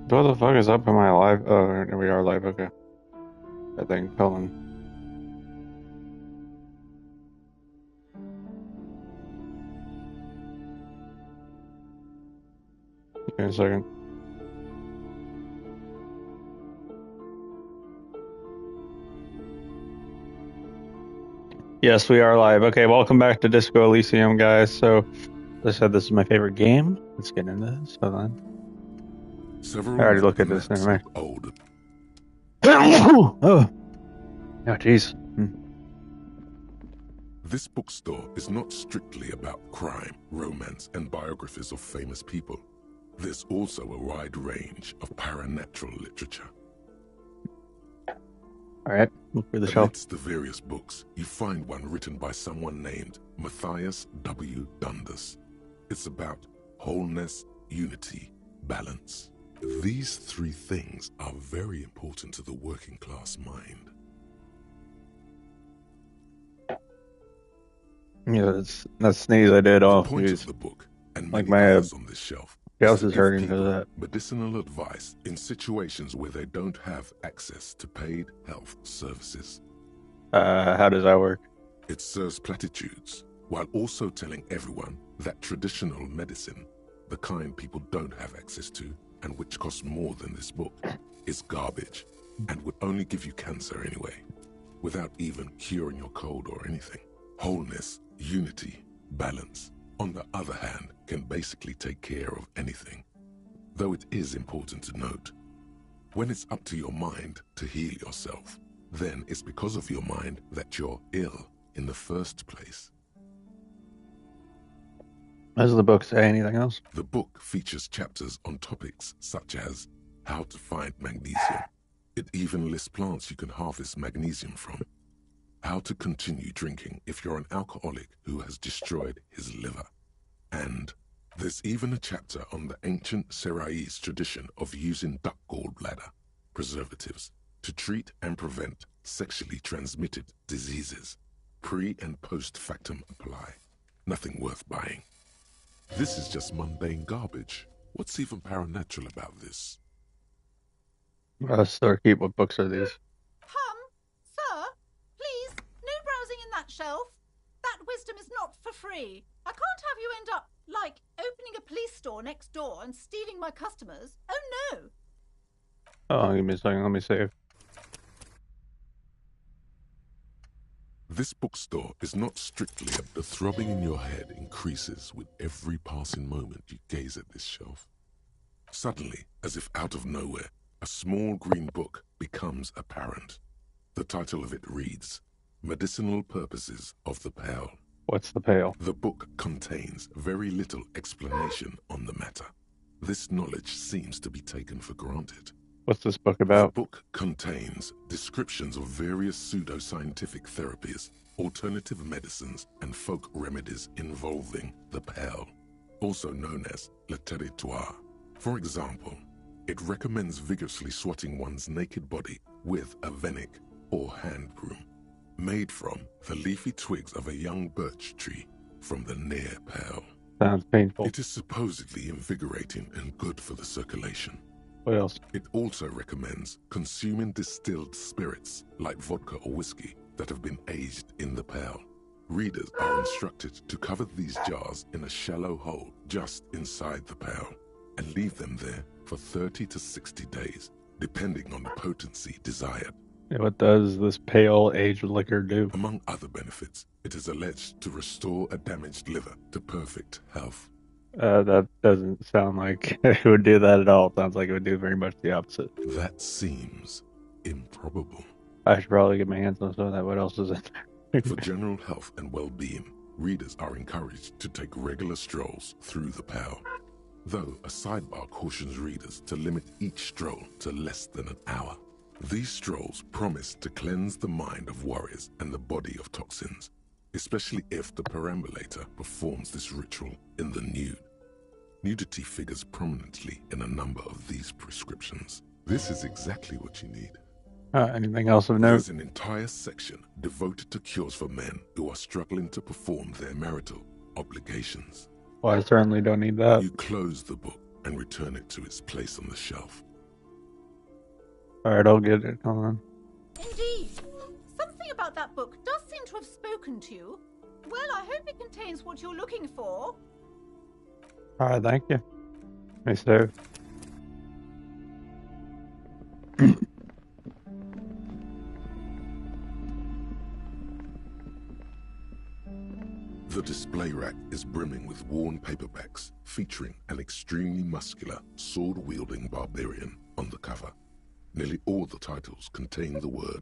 What the fuck is up in my live? Oh, we are live. Okay. I think. Hold on. Give me a second. Yes, we are live. Okay, welcome back to Disco Elysium, guys. So, as I said, this is my favorite game. Let's get into this. Hold on. I already looked at this. Never mind. Old. Oh, oh, jeez. This bookstore is not strictly about crime, romance, and biographies of famous people. There's also a wide range of paranatural literature. All right, look for the shelf. Amidst the various books, you find one written by someone named Matthias W. Dundas. It's about wholeness, unity, balance. These three things are very important to the working class mind. Yeah, that sneeze I did. Oh, the point jeez. of the book and Like many my others on this shelf house to is give hurting because of people that. medicinal advice in situations where they don't have access to paid health services. How does that work? It serves platitudes while also telling everyone that traditional medicine, the kind people don't have access to and which costs more than this book, is garbage and would only give you cancer anyway, without even curing your cold or anything. Wholeness, unity, balance, on the other hand, can basically take care of anything. Though it is important to note, when it's up to your mind to heal yourself, then it's because of your mind that you're ill in the first place. Does the book say anything else? The book features chapters on topics such as how to find magnesium. It even lists plants you can harvest magnesium from. How to continue drinking if you're an alcoholic who has destroyed his liver. And there's even a chapter on the ancient Seraïs tradition of using duck gallbladder preservatives to treat and prevent sexually transmitted diseases. Pre and post factum apply. Nothing worth buying. This is just mundane garbage. What's even paranatural about this? Sir, keep. What books are these? Sir, please, no browsing in that shelf. That wisdom is not for free. I can't have you end up, like, opening a police store next door and stealing my customers. Oh, no. Oh, give me a second. Let me save. This bookstore is not strictly the throbbing in your head increases with every passing moment you gaze at this shelf. Suddenly, as if out of nowhere, a small green book becomes apparent. The title of it reads, Medicinal Purposes of the Pale. What's the pale? The book contains very little explanation on the matter. This knowledge seems to be taken for granted. What's this book about? The book contains descriptions of various pseudoscientific therapies, alternative medicines, and folk remedies involving the pale, also known as le territoire. For example, it recommends vigorously swatting one's naked body with a venik or hand broom, made from the leafy twigs of a young birch tree from the near pale. Sounds painful. It is supposedly invigorating and good for the circulation. What else? It also recommends consuming distilled spirits like vodka or whiskey that have been aged in the pale. Readers are instructed to cover these jars in a shallow hole just inside the pale and leave them there for 30 to 60 days, depending on the potency desired. What does this pale aged liquor do? Among other benefits, it is alleged to restore a damaged liver to perfect health. That doesn't sound like it would do that at all. It sounds like it would do very much the opposite. That seems improbable. I should probably get my hands on some of that. What else is in there? For general health and well-being, readers are encouraged to take regular strolls through the pale. Though a sidebar cautions readers to limit each stroll to less than an hour. These strolls promise to cleanse the mind of worries and the body of toxins, especially if the perambulator performs this ritual in the nude. Nudity figures prominently in a number of these prescriptions. This is exactly what you need. Anything else of note? There's an entire section devoted to cures for men who are struggling to perform their marital obligations. Well, I certainly don't need that. You close the book and return it to its place on the shelf. Alright, I'll get it. Hold on. Indeed. Something about that book does seem to have spoken to you. Well, I hope it contains what you're looking for. Alright, thank you. Let me save. The display rack is brimming with worn paperbacks featuring an extremely muscular, sword-wielding barbarian on the cover. Nearly all the titles contain the word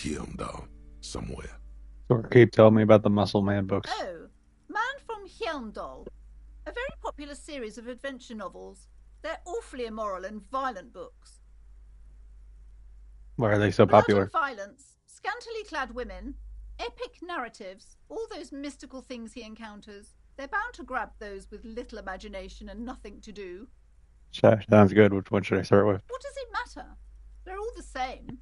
Heimdall somewhere. So keep telling me about the Muscle Man books. Oh, Man from Heimdall. A very popular series of adventure novels. They're awfully immoral and violent books. Why are they so Blood popular? and violence, scantily clad women, epic narratives, all those mystical things he encounters. They're bound to grab those with little imagination and nothing to do. Sounds good. Which one should I start with? What does it matter? They're all the same.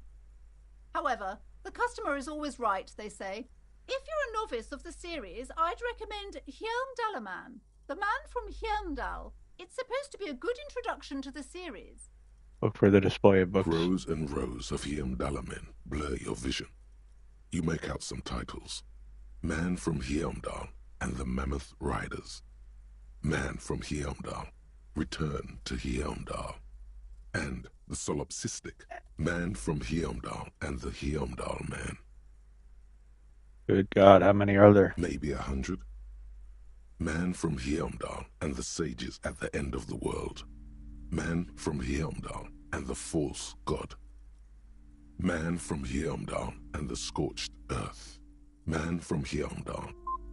However, the customer is always right, they say. If you're a novice of the series, I'd recommend Heimdallaman, the Man from Heimdall. It's supposed to be a good introduction to the series. Look for the display of books. Rows and rows of Heimdallamen blur your vision. You make out some titles. Man from Heimdall and the Mammoth Riders. Man from Heimdall, Return to Heimdall. And the solipsistic Man from Heimdall and the Heimdall Man. Good God, how many are there? Maybe 100. Man from Heimdall and the sages at the end of the world. Man from Heimdall and the false god. Man from Heimdall and the scorched earth. Man from Heimdall,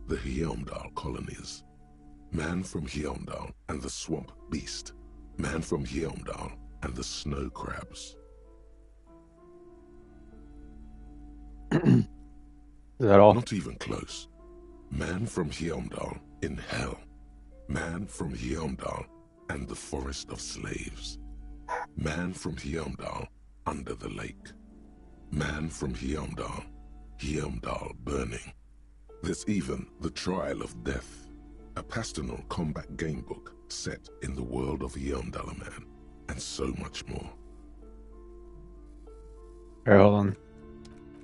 the Heimdall colonies. Man from Heimdall and the swamp beast. Man from Heimdall and the snow crabs. Is that all? Not even close. Man from Heimdall in hell. Man from Heimdall and the forest of slaves. Man from Heimdall under the lake. Man from Heimdall, Heimdall burning. There's even The Trial of Death, a pastoral combat game book set in the world of Heimdallaman, and so much more. Alright, hold on.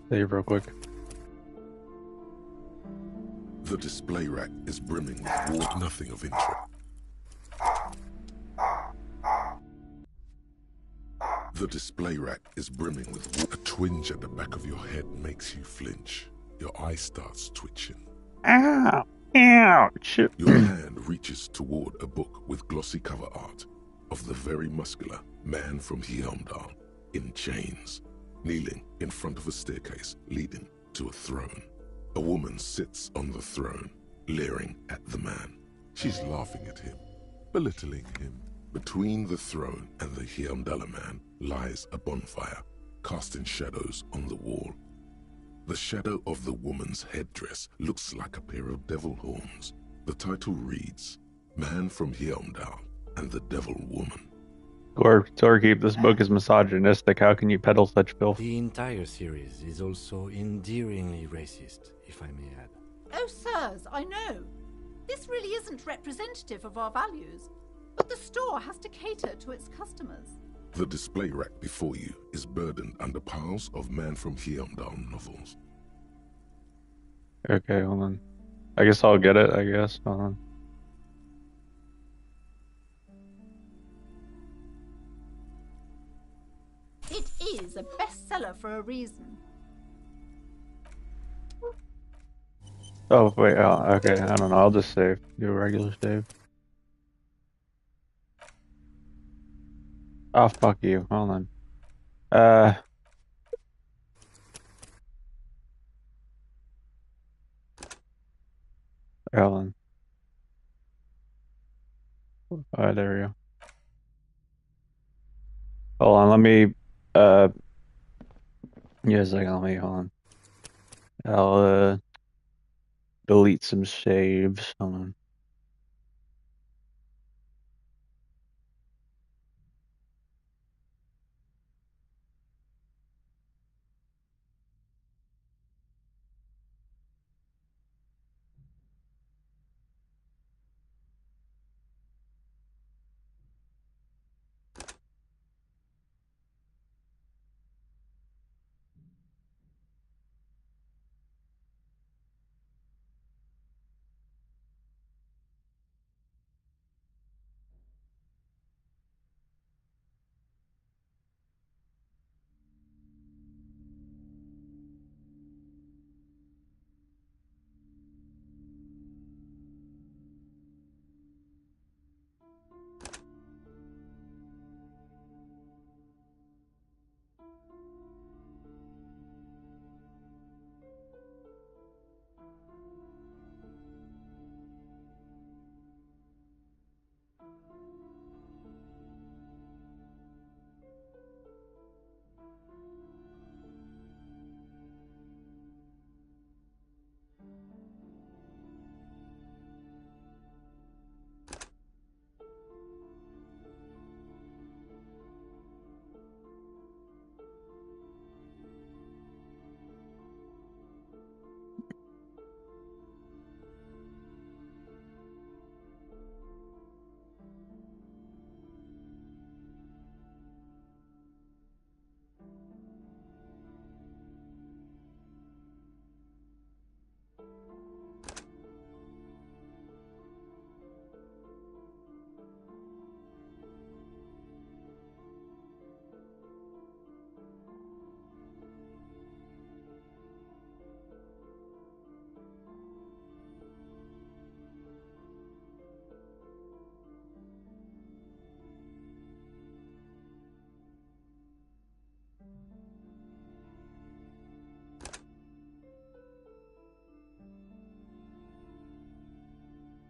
Save real quick. The display rack is brimming with nothing of interest. The display rack is brimming with a twinge at the back of your head makes you flinch. Your eye starts twitching. Ow! Ouch! Your hand reaches toward a book with glossy cover art of the very muscular Man from Heimdall in chains, kneeling in front of a staircase leading to a throne. A woman sits on the throne, leering at the man. She's laughing at him, belittling him. Between the throne and the Heimdallaman lies a bonfire, casting shadows on the wall. The shadow of the woman's headdress looks like a pair of devil horns. The title reads, Man from Heimdall and the Devil Woman. Torkeep, this book is misogynistic. How can you peddle such filth? The entire series is also endearingly racist, if I may add. Oh, sirs, I know. This really isn't representative of our values, but the store has to cater to its customers. The display rack before you is burdened under piles of Man from Heimdall novels. Okay, hold on. I guess I'll get it, Hold on. It is a bestseller for a reason. Oh, wait, okay, I don't know. I'll just save. Do a regular save. Oh, fuck you. Hold on. Hold on. Alright, there we go. Hold on, let me, yeah, a second, hold on. I'll, delete some saves. Hold on.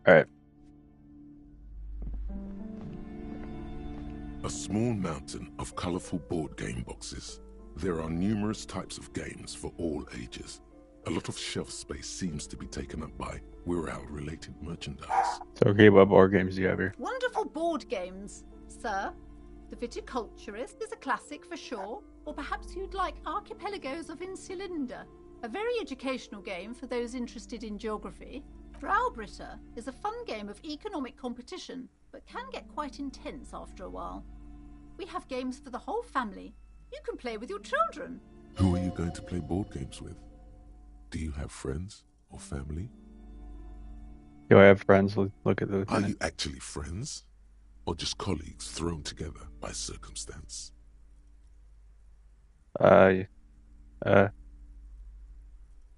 Alright. A small mountain of colorful board game boxes. There are numerous types of games for all ages. A lot of shelf space seems to be taken up by Wirral-related merchandise. So, okay, what board games do you have here? Wonderful board games, sir. The Viticulturist is a classic for sure, or perhaps you'd like Archipelagos of Insulinda, a very educational game for those interested in geography. Browbritter is a fun game of economic competition, but can get quite intense after a while. We have games for the whole family. You can play with your children. Who are you going to play board games with? Do you have friends or family? Do I have friends? Look at those. Are you actually friends? Or just colleagues thrown together by circumstance?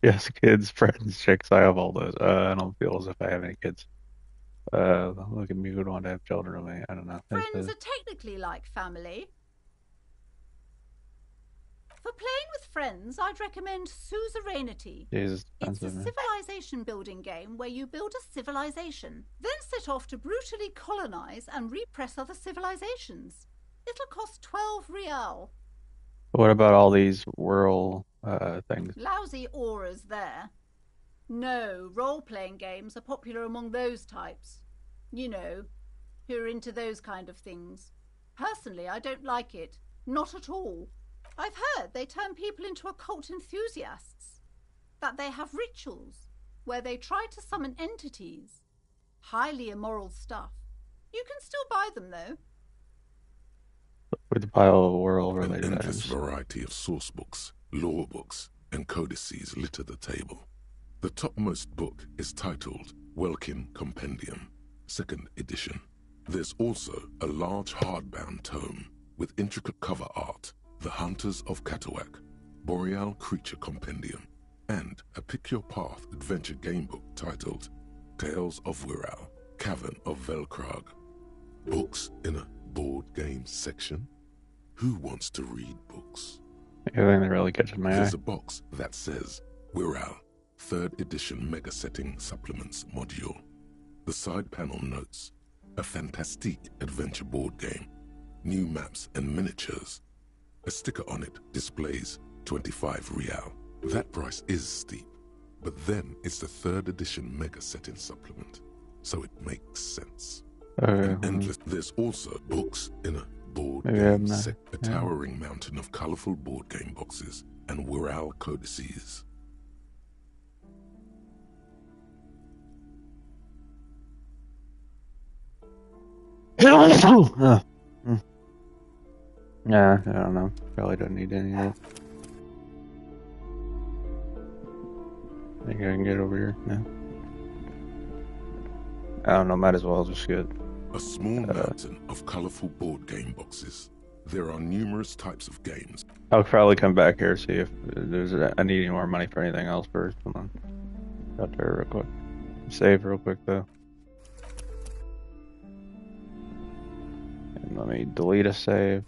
Yes, kids, friends, chicks, I have all those. I don't feel as if I have any kids. Look at me, who don't have children with me? I don't know. Friends are technically like family. For playing with friends, I'd recommend Suzerainty. Jesus, it's a civilization building game where you build a civilization, then set off to brutally colonize and repress other civilizations. It'll cost 12 real. What about all these whirl things? Lousy auras there. No, role-playing games are popular among those types. You know, who are into those kind of things. Personally, I don't like it. Not at all. I've heard they turn people into occult enthusiasts. That they have rituals where they try to summon entities. Highly immoral stuff. You can still buy them, though. With the pile of whirl-related An endless items. variety of source books, lore books, and codices litter the table. The topmost book is titled Welkin Compendium, 2nd edition. There's also a large hardbound tome with intricate cover art, The Hunters of Katawak, Boreal Creature Compendium, and a Pick Your Path adventure game book titled Tales of Wirral, Cavern of Velkrag. Books in a board game section? Who wants to read books? I think they really catches my eye. There's a box that says Wirral, 3rd edition Mega Setting Supplements Module. The side panel notes, a fantastique adventure board game, new maps and miniatures. A sticker on it displays 25 real. That price is steep, but then it's the 3rd edition Mega Setting Supplement, so it makes sense. There's also books in a board game set, a towering mountain of colorful board game boxes and Wirral codices. Yeah, I don't know. Probably don't need any of that. I think I can get over here. Yeah. I don't know, might as well just get... A small mountain of colorful board game boxes. There are numerous types of games. I'll probably come back here, see if there's I need any more money for anything else first. Hold on. Got there real quick. Save real quick, though. And let me delete a save.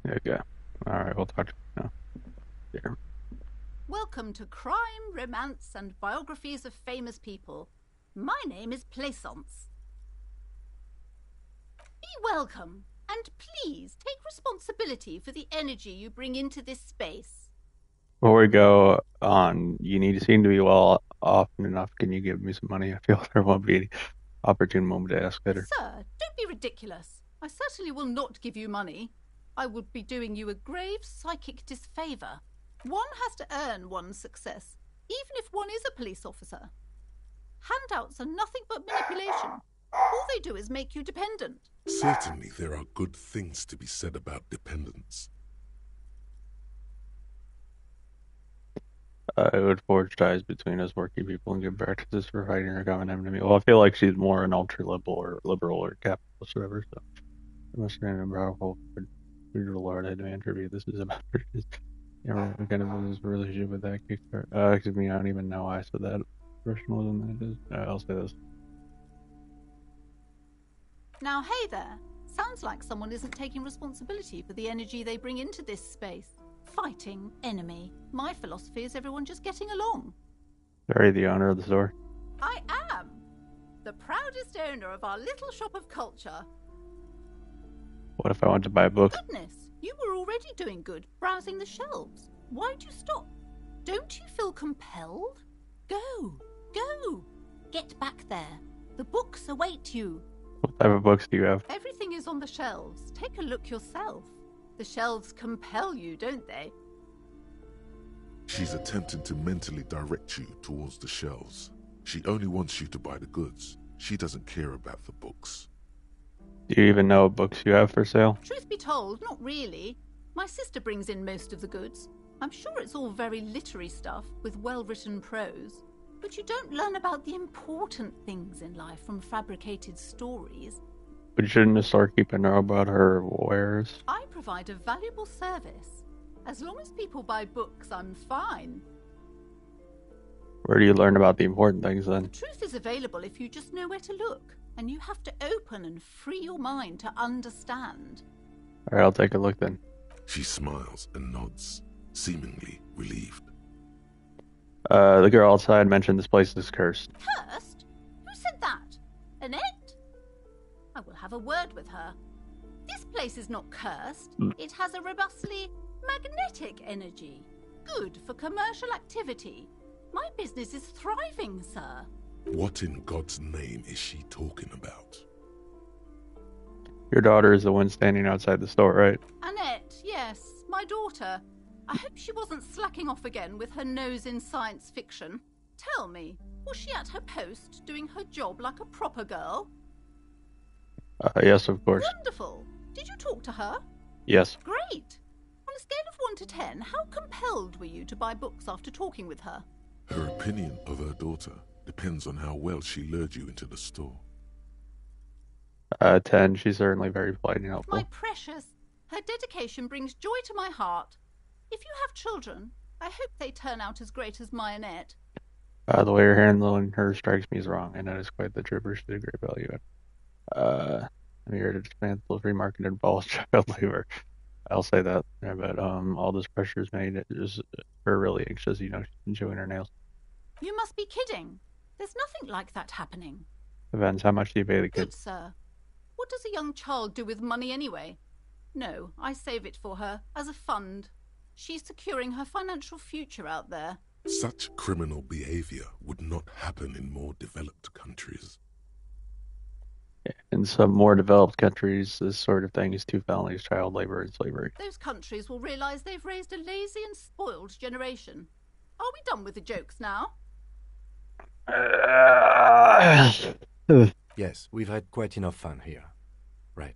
Okay. Alright, we'll talk to you now. Here. Welcome to Crime, Romance, and Biographies of Famous People. My name is Plaisance. Be welcome, and please take responsibility for the energy you bring into this space. Before we go on, you seem to be well off enough. Can you give me some money? I feel there won't be any. opportune moment to ask later. Sir, don't be ridiculous. I certainly will not give you money. I would be doing you a grave psychic disfavour. One has to earn one's success, even if one is a police officer. Handouts are nothing but manipulation. All they do is make you dependent. Certainly there are good things to be said about dependence. It would forge ties between us working people and good practices for fighting our common enemy. Well, I feel like she's more an ultra-liberal or capitalist or whatever, so it must have been a powerful Lord I demand tribute. This is about her. What kind of this relationship with that kickstart? Excuse me, I don't even know why I said that. Professionalism, that is. I'll say this. Now, hey there. Sounds like someone isn't taking responsibility for the energy they bring into this space. Fighting, enemy. My philosophy is everyone just getting along. Sorry, the owner of the store. I am. The proudest owner of our little shop of culture. What if I want to buy a book? Goodness, you were already doing good, browsing the shelves. Why'd you stop? Don't you feel compelled? Go, go. Get back there. The books await you. What type of books do you have? Everything is on the shelves. Take a look yourself. The shelves compel you, don't they? She's attempting to mentally direct you towards the shelves. She only wants you to buy the goods. She doesn't care about the books. Do you even know what books you have for sale? Truth be told, not really. My sister brings in most of the goods. I'm sure it's all very literary stuff with well-written prose. But you don't learn about the important things in life from fabricated stories. But shouldn't the storekeeper know about her wares? I provide a valuable service. As long as people buy books, I'm fine. Where do you learn about the important things then? The truth is available if you just know where to look. And you have to open and free your mind to understand. Alright, I'll take a look then. She smiles and nods, seemingly relieved. The girl outside mentioned this place is cursed. Cursed? Who said that? Annette? I will have a word with her. This place is not cursed. It has a robustly magnetic energy. Good for commercial activity. My business is thriving, sir. What in God's name is she talking about? Your daughter is the one standing outside the store, right? Annette, yes, my daughter. I hope she wasn't slacking off again with her nose in science fiction. Tell me, was she at her post doing her job like a proper girl? Yes, of course. Wonderful. Did you talk to her? Yes. Great. On a scale of 1 to 10, how compelled were you to buy books after talking with her? Her opinion of her daughter depends on how well she lured you into the store. 10. She's certainly very polite and helpful. My precious, her dedication brings joy to my heart. If you have children, I hope they turn out as great as my Annette. The way you're handling her strikes me as wrong, and that is quite the trooper. She's a great value. I'm here to expand the free market and abolish child labor. I'll say that, yeah, but all this pressure is made is her really anxious. You know, she's enjoying her nails. You must be kidding. There's nothing like that happening. Depends. How much do you pay the Good, kids? sir. What does a young child do with money anyway? No, I save it for her as a fund. She's securing her financial future out there. Such criminal behavior would not happen in more developed countries. In some more developed countries, this sort of thing is two felonies: child labor and slavery. Those countries will realize they've raised a lazy and spoiled generation. Are we done with the jokes now? Yes, we've had quite enough fun here. Right.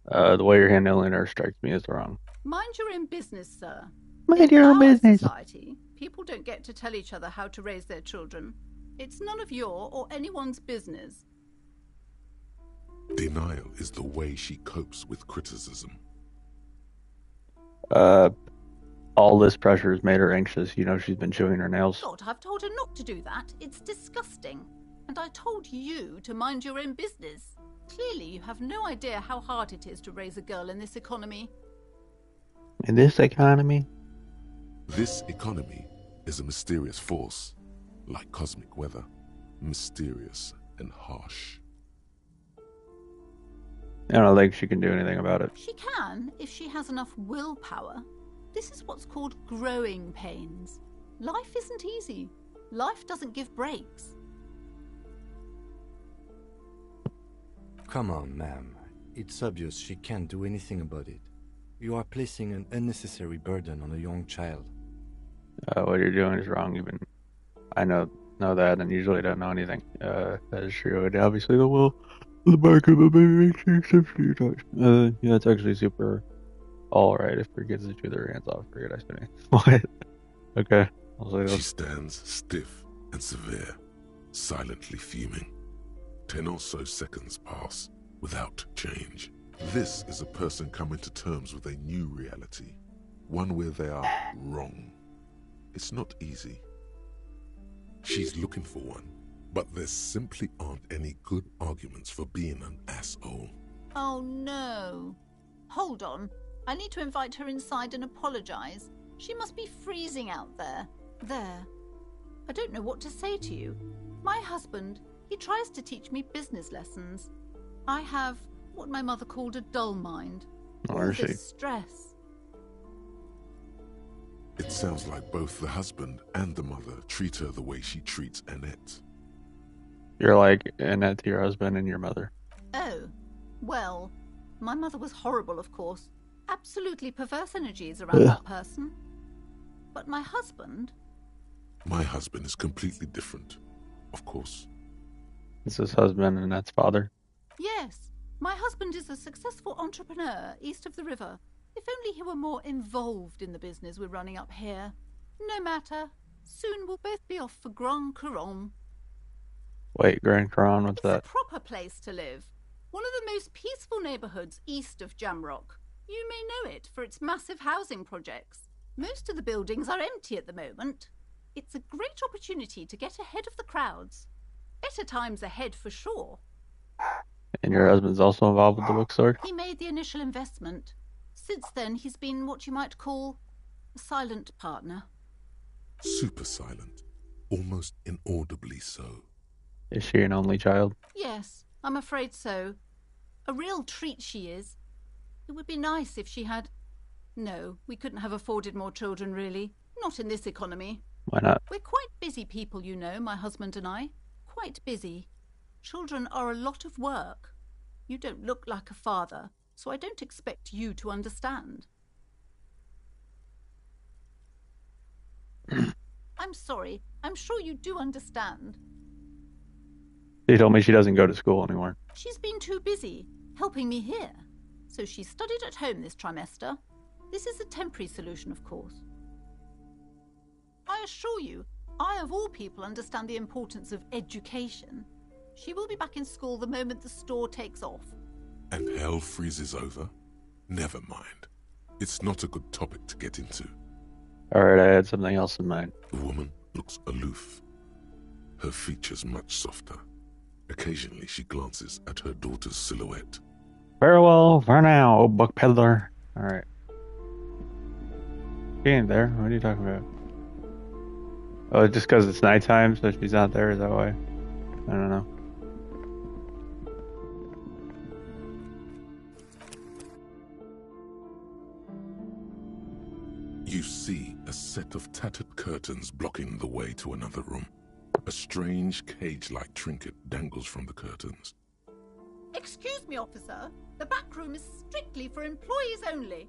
The way you're handling her strikes me as wrong. Mind your own business, sir. Mind your own In our business. society, people don't get to tell each other how to raise their children. It's none of your or anyone's business. Denial is the way she copes with criticism. All this pressure has made her anxious. You know, she's been chewing her nails. God, I've told her not to do that. It's disgusting. And I told you to mind your own business. Clearly, you have no idea how hard it is to raise a girl in this economy. In this economy? This economy is a mysterious force, like cosmic weather, mysterious and harsh. I don't think she can do anything about it. She can, if she has enough willpower. This is what's called growing pains. Life isn't easy. Life doesn't give breaks. Come on, ma'am. It's obvious she can't do anything about it. You are placing an unnecessary burden on a young child. What you're doing is wrong. Even I know that, and usually don't know anything. That is true. And obviously, the will, the back of the baby makes an exception to touch. Yeah, it's actually super all right if your kids to chew their hands off for your destiny. What? Okay. She stands stiff and severe, silently fuming. 10 or so seconds pass without change. This is a person coming to terms with a new reality, one where they are wrong. It's not easy. She's looking for one, but there simply aren't any good arguments for being an asshole. Oh no. Hold on. I need to invite her inside and apologize. She must be freezing out there. There. I don't know what to say to you. My husband, he tries to teach me business lessons. I have what my mother called a dull mind. All this stress. It sounds like both the husband and the mother treat her the way she treats Annette. You're like Annette to your husband and your mother. Oh, well, my mother was horrible, of course. Absolutely perverse energies around that person. But my husband... My husband is completely different, of course. It's his husband and Annette's father. Yes, my husband is a successful entrepreneur east of the river. If only he were more involved in the business we're running up here. No matter. Soon we'll both be off for Grand Couronne. Wait, Grand Couronne, what's that? It's a proper place to live. One of the most peaceful neighborhoods east of Jamrock. You may know it for its massive housing projects. Most of the buildings are empty at the moment. It's a great opportunity to get ahead of the crowds. Better times ahead for sure. And your husband's also involved with the bookstore? He made the initial investment. Since then, he's been what you might call a silent partner. Super silent. Almost inaudibly so. Is she an only child? Yes, I'm afraid so. A real treat she is. It would be nice if she had... No, we couldn't have afforded more children, really. Not in this economy. Why not? We're quite busy people, you know, my husband and I. Quite busy. Children are a lot of work. You don't look like a father, so I don't expect you to understand. I'm sorry. I'm sure you do understand. She told me she doesn't go to school anymore. She's been too busy helping me here. So she studied at home this trimester. This is a temporary solution, of course. I assure you, I of all people understand the importance of education. She will be back in school the moment the store takes off. And hell freezes over? Never mind. It's not a good topic to get into. Alright, I had something else in mind. The woman looks aloof. Her features much softer. Occasionally she glances at her daughter's silhouette. Farewell for now, book peddler. Alright. She ain't there. What are you talking about? Oh, just because it's nighttime, so she's not there, is that why? I don't know. You see a set of tattered curtains blocking the way to another room. A strange cage-like trinket dangles from the curtains. Excuse me, officer. The back room is strictly for employees only.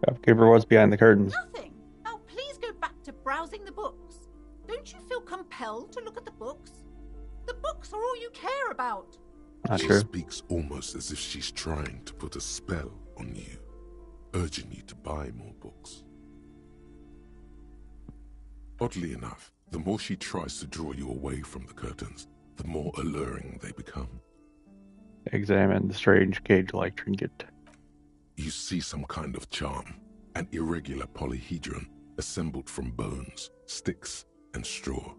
Shopkeeper, what's behind the curtains? Nothing. Now please go back to browsing the books. Don't you feel compelled to look at the books? The books are all you care about. Not She true. speaks almost as if she's trying to put a spell on you, urging you to buy more books. Oddly enough, the more she tries to draw you away from the curtains, the more alluring they become. Examine the strange cage-like trinket. You see some kind of charm, an irregular polyhedron assembled from bones, sticks, and straw.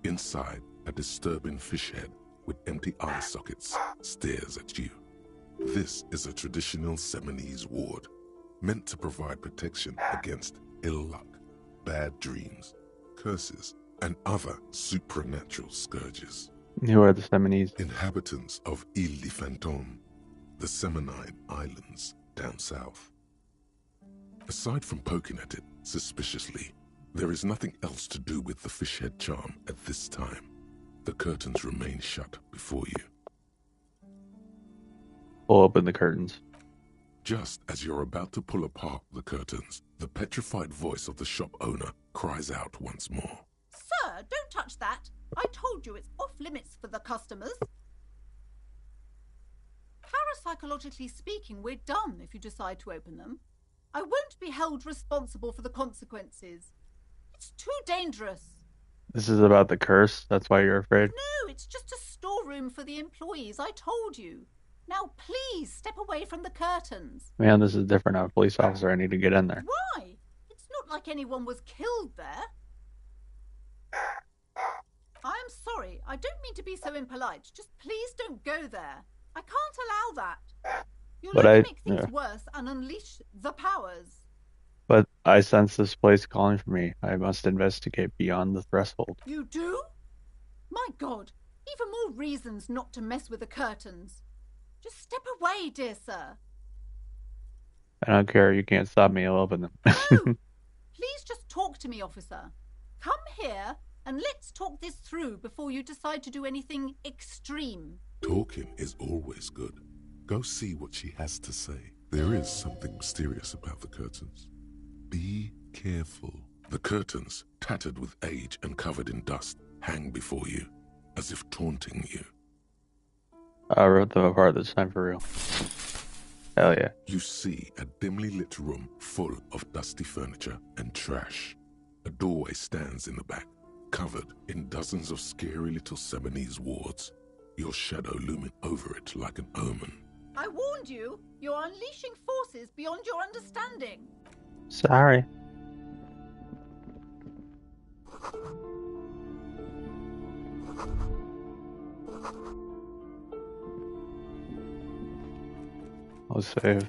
Inside, a disturbing fish head with empty eye sockets stares at you. This is a traditional Seminese ward, meant to provide protection against ill luck, bad dreams, curses, and other supernatural scourges. Who are the Seminese? Inhabitants of Ile de Fantôme, the Seminine Islands down south. Aside from poking at it suspiciously, there is nothing else to do with the fishhead charm at this time. The curtains remain shut before you. Pull open the curtains. Just as you're about to pull apart the curtains, the petrified voice of the shop owner cries out once more. Sir, don't touch that. I told you it's off limits for the customers. Parapsychologically speaking, we're done if you decide to open them. I won't be held responsible for the consequences. It's too dangerous. This is about the curse. That's why you're afraid. No, it's just a storeroom for the employees. I told you. Now, please step away from the curtains. Man, this is different. I'm a police officer. I need to get in there. Why? It's not like anyone was killed there. I'm sorry. I don't mean to be so impolite. Just please don't go there. I can't allow that. You'll only make things worse and unleash the powers. But I sense this place calling for me. I must investigate beyond the threshold. You do? My God. Even more reasons not to mess with the curtains. Just step away, dear sir. I don't care. You can't stop me. I'll open them. No! Please just talk to me, officer. Come here and let's talk this through before you decide to do anything extreme. Talking is always good. Go see what she has to say. There is something mysterious about the curtains. Be careful. The curtains, tattered with age and covered in dust, hang before you, as if taunting you. I wrote them apart this time for real. Hell yeah. You see a dimly lit room full of dusty furniture and trash. A doorway stands in the back, covered in dozens of scary little Seminese wards, your shadow looming over it like an omen. I warned you. You're unleashing forces beyond your understanding. Sorry. I'll save.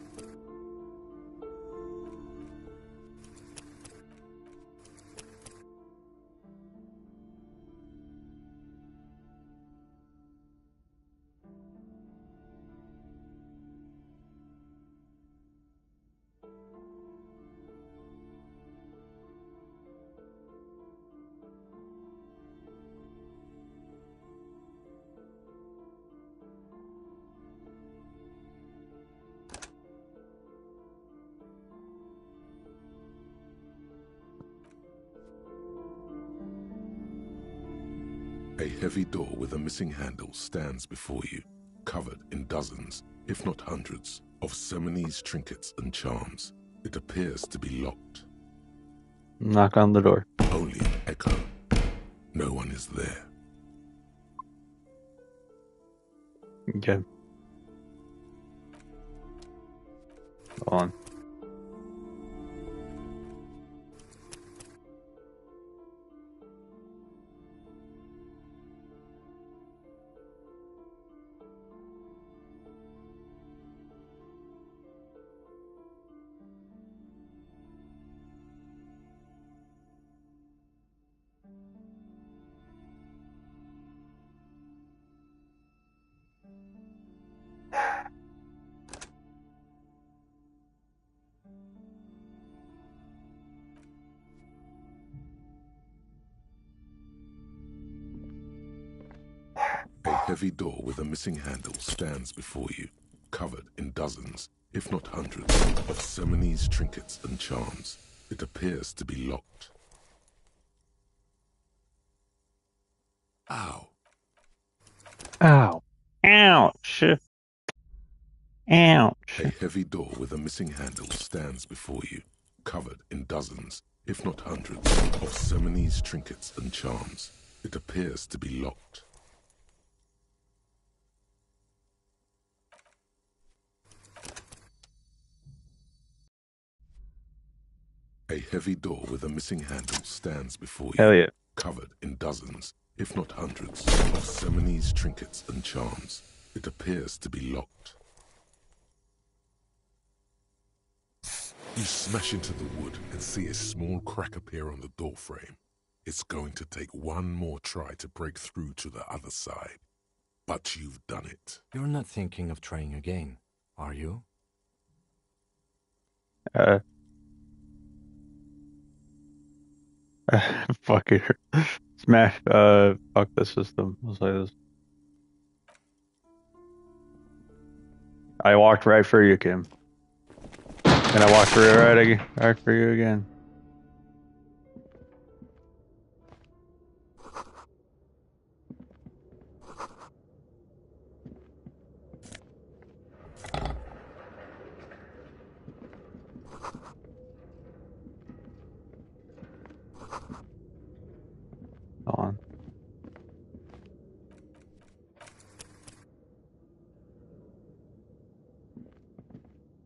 A heavy door with a missing handle stands before you, covered in dozens, if not hundreds, of Seminese trinkets and charms. It appears to be locked. Knock on the door. Only an echo. No one is there. Okay. Hold on. A heavy door with a missing handle stands before you, covered in dozens, if not hundreds, of Seminese trinkets and charms. It appears to be locked. Ow. Ow. Ouch. Ouch. A heavy door with a missing handle stands before you, covered in dozens, if not hundreds, of Seminese trinkets and charms. It appears to be locked. A heavy door with a missing handle stands before you, Hell yeah. covered in dozens, if not hundreds, of Seminese trinkets and charms. It appears to be locked. You smash into the wood and see a small crack appear on the doorframe. It's going to take one more try to break through to the other side. But you've done it. You're not thinking of trying again, are you? Fuck it. Smash. Fuck the system. I'll say this. I walked right for you, Kim. And I walked right for you again. Hold on.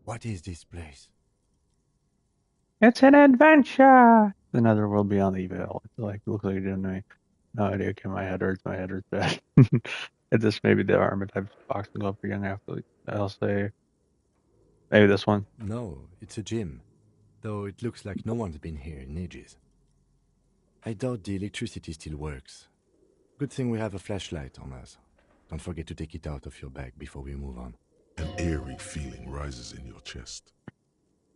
What is this place? It's an adventure! The Netherworld beyond the veil. It's like, looks like you didn't know. No idea, Kim. My head hurts bad. It just maybe the archetype's boxing up again after. I'll say maybe this one. No, it's a gym. Though it looks like no one's been here in ages. I doubt the electricity still works. Good thing we have a flashlight on us. Don't forget to take it out of your bag before we move on. An eerie feeling rises in your chest.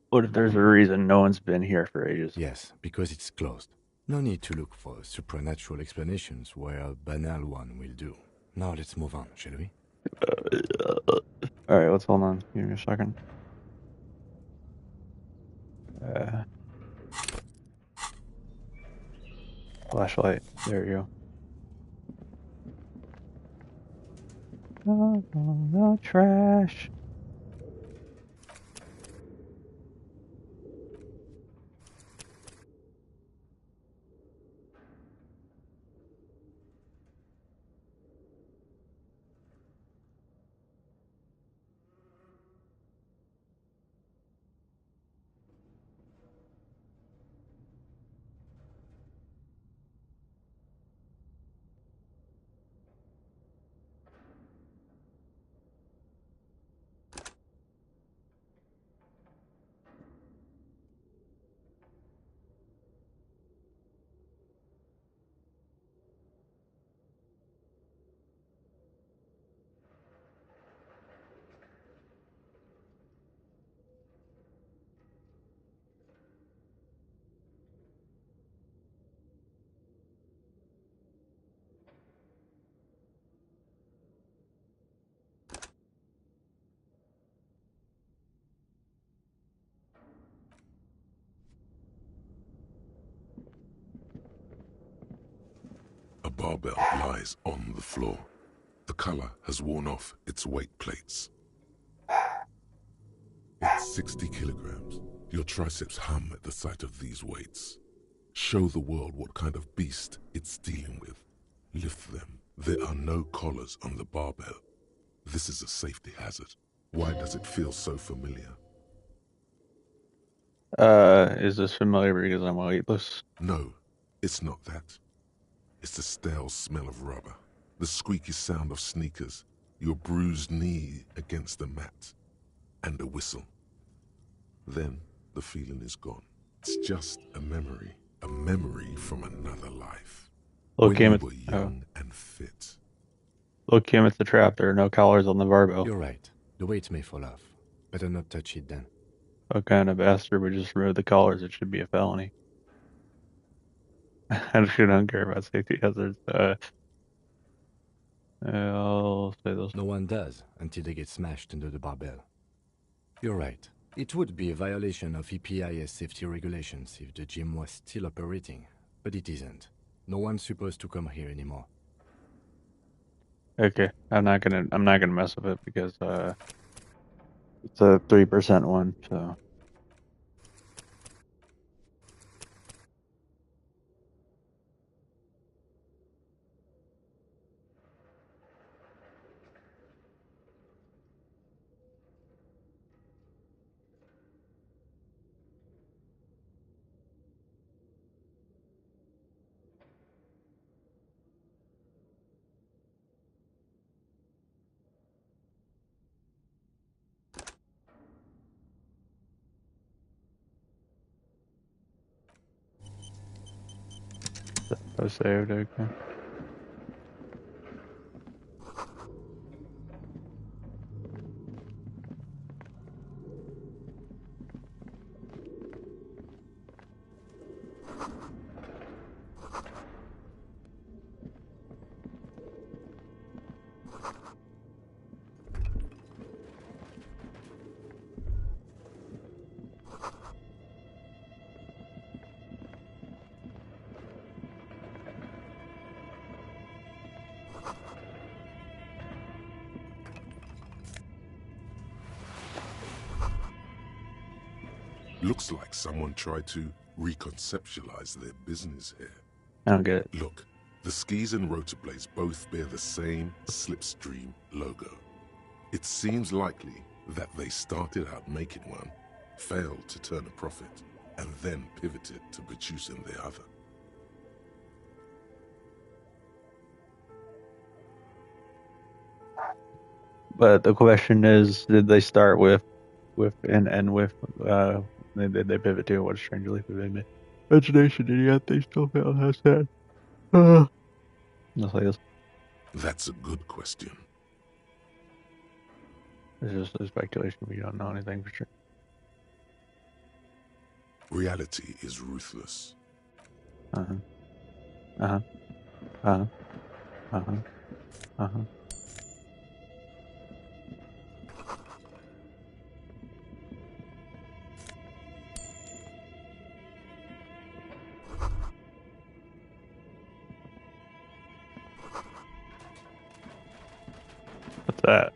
What if there's a reason no one's been here for ages? Yes, because it's closed. No need to look for supernatural explanations where a banal one will do. Now let's move on, shall we? Alright, let's hold on. Give me a second. Flashlight. There you go. No trash. A barbell lies on the floor. The color has worn off its weight plates. It's 60 kilograms. Your triceps hum at the sight of these weights. Show the world what kind of beast it's dealing with. Lift them. There are no collars on the barbell. This is a safety hazard. Why does it feel so familiar? Is this familiar because I'm weightless? No, it's not that. It's the stale smell of rubber, the squeaky sound of sneakers, your bruised knee against the mat, and a whistle. Then the feeling is gone. It's just a memory from another life. Look, Kim, When you it's, were young and fit. look, Kim, it's a trap. There are no collars on the barbell. You're right. The weight may fall off. Better not touch it then. What kind of bastard would just remove the collars? It should be a felony. I actually don't care about safety hazards. I'll say those. No one does until they get smashed under the barbell. You're right. It would be a violation of EPIS safety regulations if the gym was still operating, but it isn't. No one's supposed to come here anymore. Okay, I'm not gonna mess with it because it's a 3% one. So I saved. Okay. Looks like someone tried to reconceptualize their business here. I don't get it. Look, the skis and rotor blades both bear the same Slipstream logo. It seems likely that they started out making one, failed to turn a profit, and then pivoted to producing the other. But the question is, did they start with and end with they pivot to what strangely they made? Imagination, and yet they still fail has that. Just like this. That's a good question. It's just a speculation. We don't know anything for sure. Reality is ruthless. Uh-huh. Uh-huh. Uh-huh. Uh-huh. Uh-huh. What's that?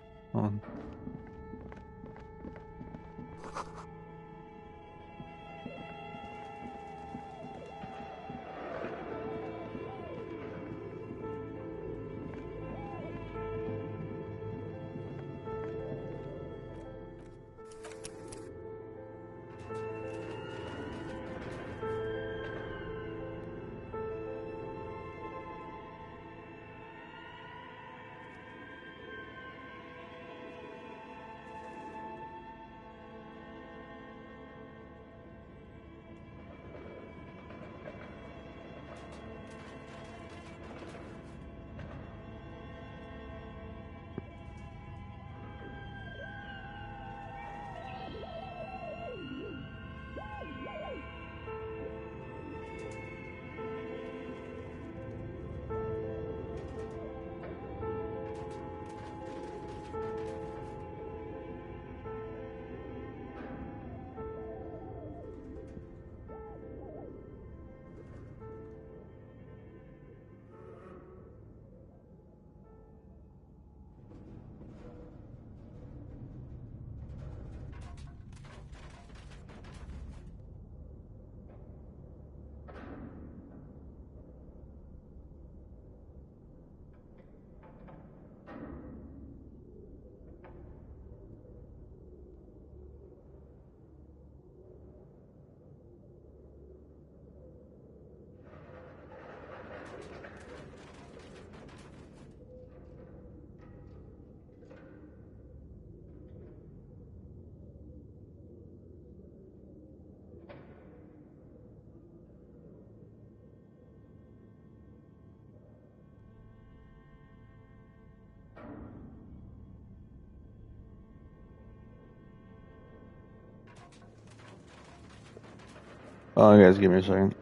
Oh, guys, give me a second.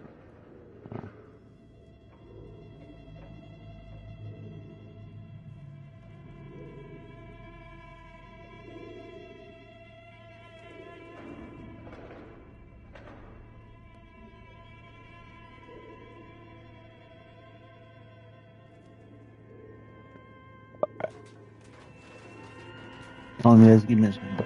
Oh, guys, give me a second.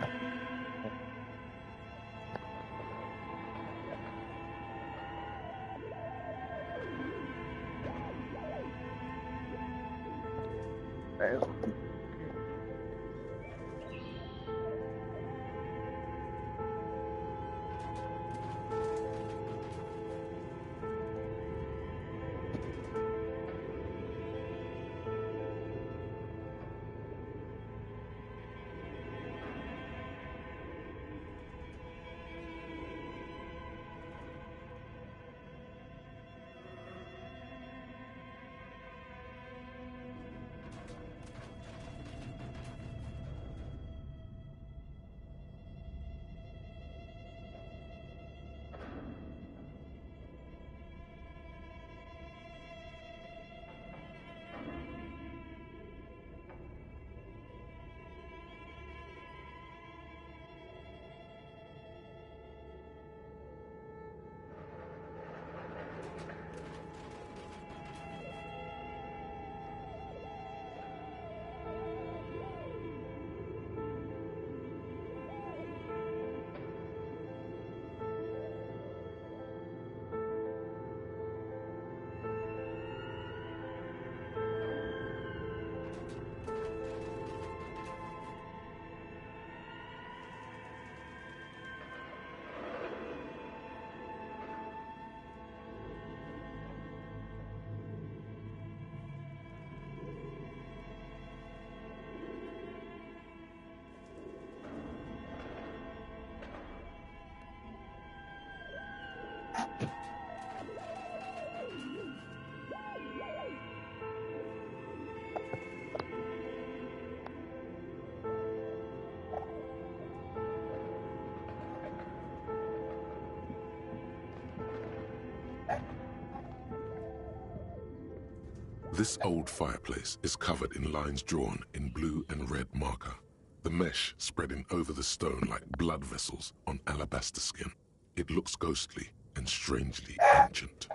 This old fireplace is covered in lines drawn in blue and red marker, the mesh spreading over the stone like blood vessels on alabaster skin. It looks ghostly and strangely ancient.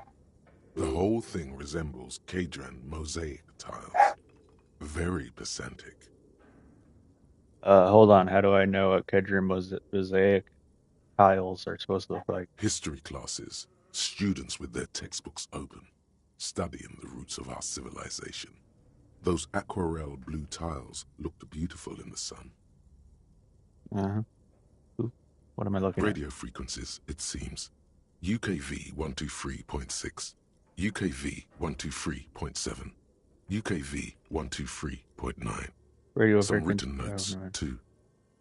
The whole thing resembles Kadran mosaic tiles. Very pedantic. Hold on. How do I know what Kedron mosaic tiles are supposed to look like? History classes, students with their textbooks open, studying the roots of our civilization. Those aquarelle blue tiles looked beautiful in the sun. Uh-huh. Ooh, what am I looking Radio frequencies, it seems. UKV 123.6, UKV 123.7, UKV 123.9. at? Radio Some frequency. written notes, too.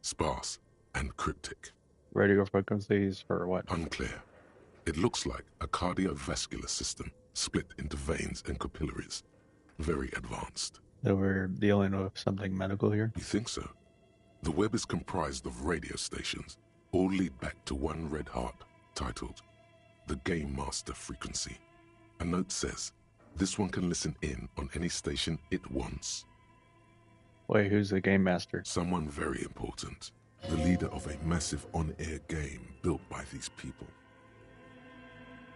Sparse and cryptic. Radio frequencies for what? Unclear. It looks like a cardiovascular system split into veins and capillaries. Very advanced. So we're dealing with something medical here? You think so? The web is comprised of radio stations, all lead back to one red heart, titled The Game Master Frequency. A note says, this one can listen in on any station it wants. Wait, who's the game master? Someone very important. The leader of a massive on-air game built by these people.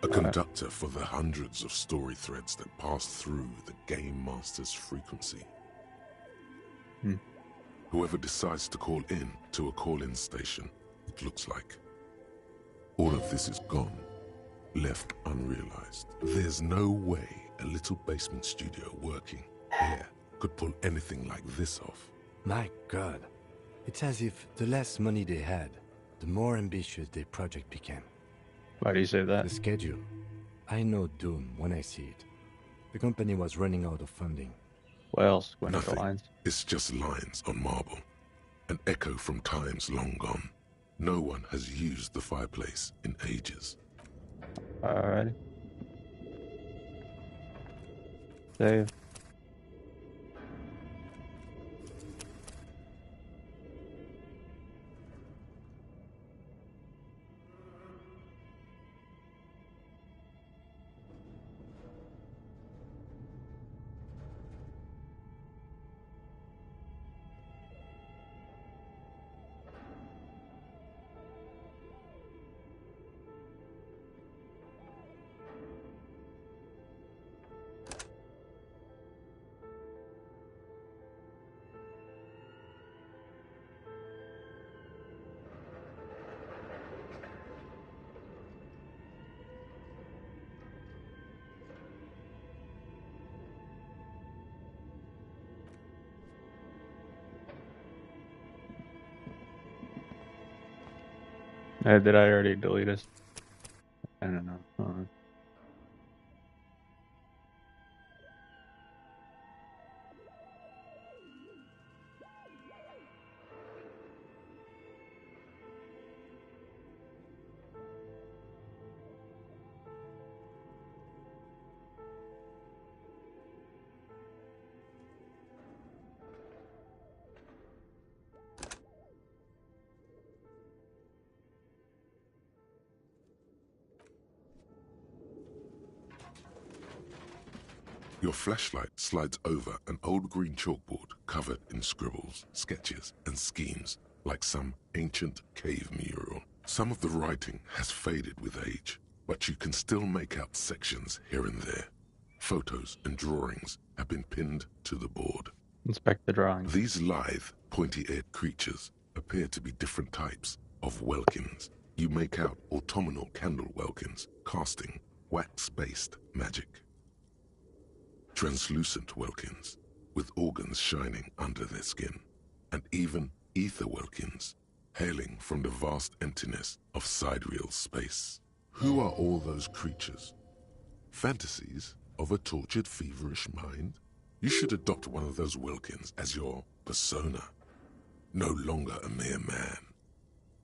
A conductor for the hundreds of story threads that pass through the Game Master's frequency. Whoever decides to call in to a call-in station, it looks like. All of this is gone, left unrealized. There's no way a little basement studio working here could pull anything like this off. My God. It's as if the less money they had, the more ambitious their project became. Why do you say that? The schedule. I know doom when I see it. The company was running out of funding. What else? When the Nothing. lines? It's just lines on marble. An echo from times long gone. No one has used the fireplace in ages. Alrighty. Save. Did I already delete this? I don't know. Hold on. Your flashlight slides over an old green chalkboard covered in scribbles, sketches, and schemes like some ancient cave mural. Some of the writing has faded with age, but you can still make out sections here and there. Photos and drawings have been pinned to the board. Inspect the drawings. These lithe, pointy-eared creatures appear to be different types of welkins. You make out autumnal candle welkins casting wax-based magic. Translucent welkins with organs shining under their skin, and even ether welkins hailing from the vast emptiness of sidereal space. Who are all those creatures? Fantasies of a tortured, feverish mind? You should adopt one of those welkins as your persona. No longer a mere man,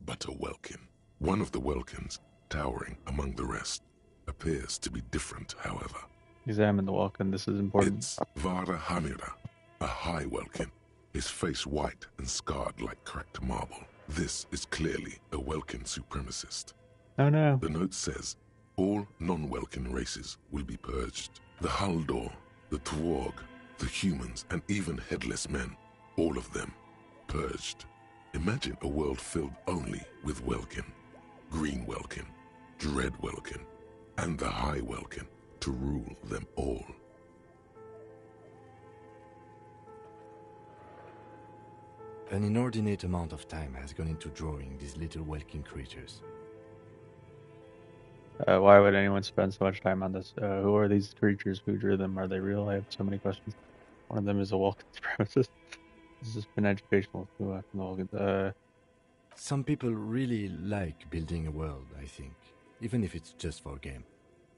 but a welkin. One of the welkins, towering among the rest, appears to be different, however. Examine the welkin. This is important. It's Vara Hamira, a high welkin, his face white and scarred like cracked marble. This is clearly a welkin supremacist. Oh no. The note says, all non-welkin races will be purged. The hull door The Twarg, the humans, and even headless men, all of them, purged. Imagine a world filled only with Welkin, Green Welkin, Dread Welkin, and the High Welkin to rule them all. An inordinate amount of time has gone into drawing these little Welkin creatures. Why would anyone spend so much time on this? Who are these creatures? Who drew them? Are they real? I have so many questions. One of them is a Vulcan supremacist. This has been educational too. Some people really like building a world, I think, even if it's just for a game.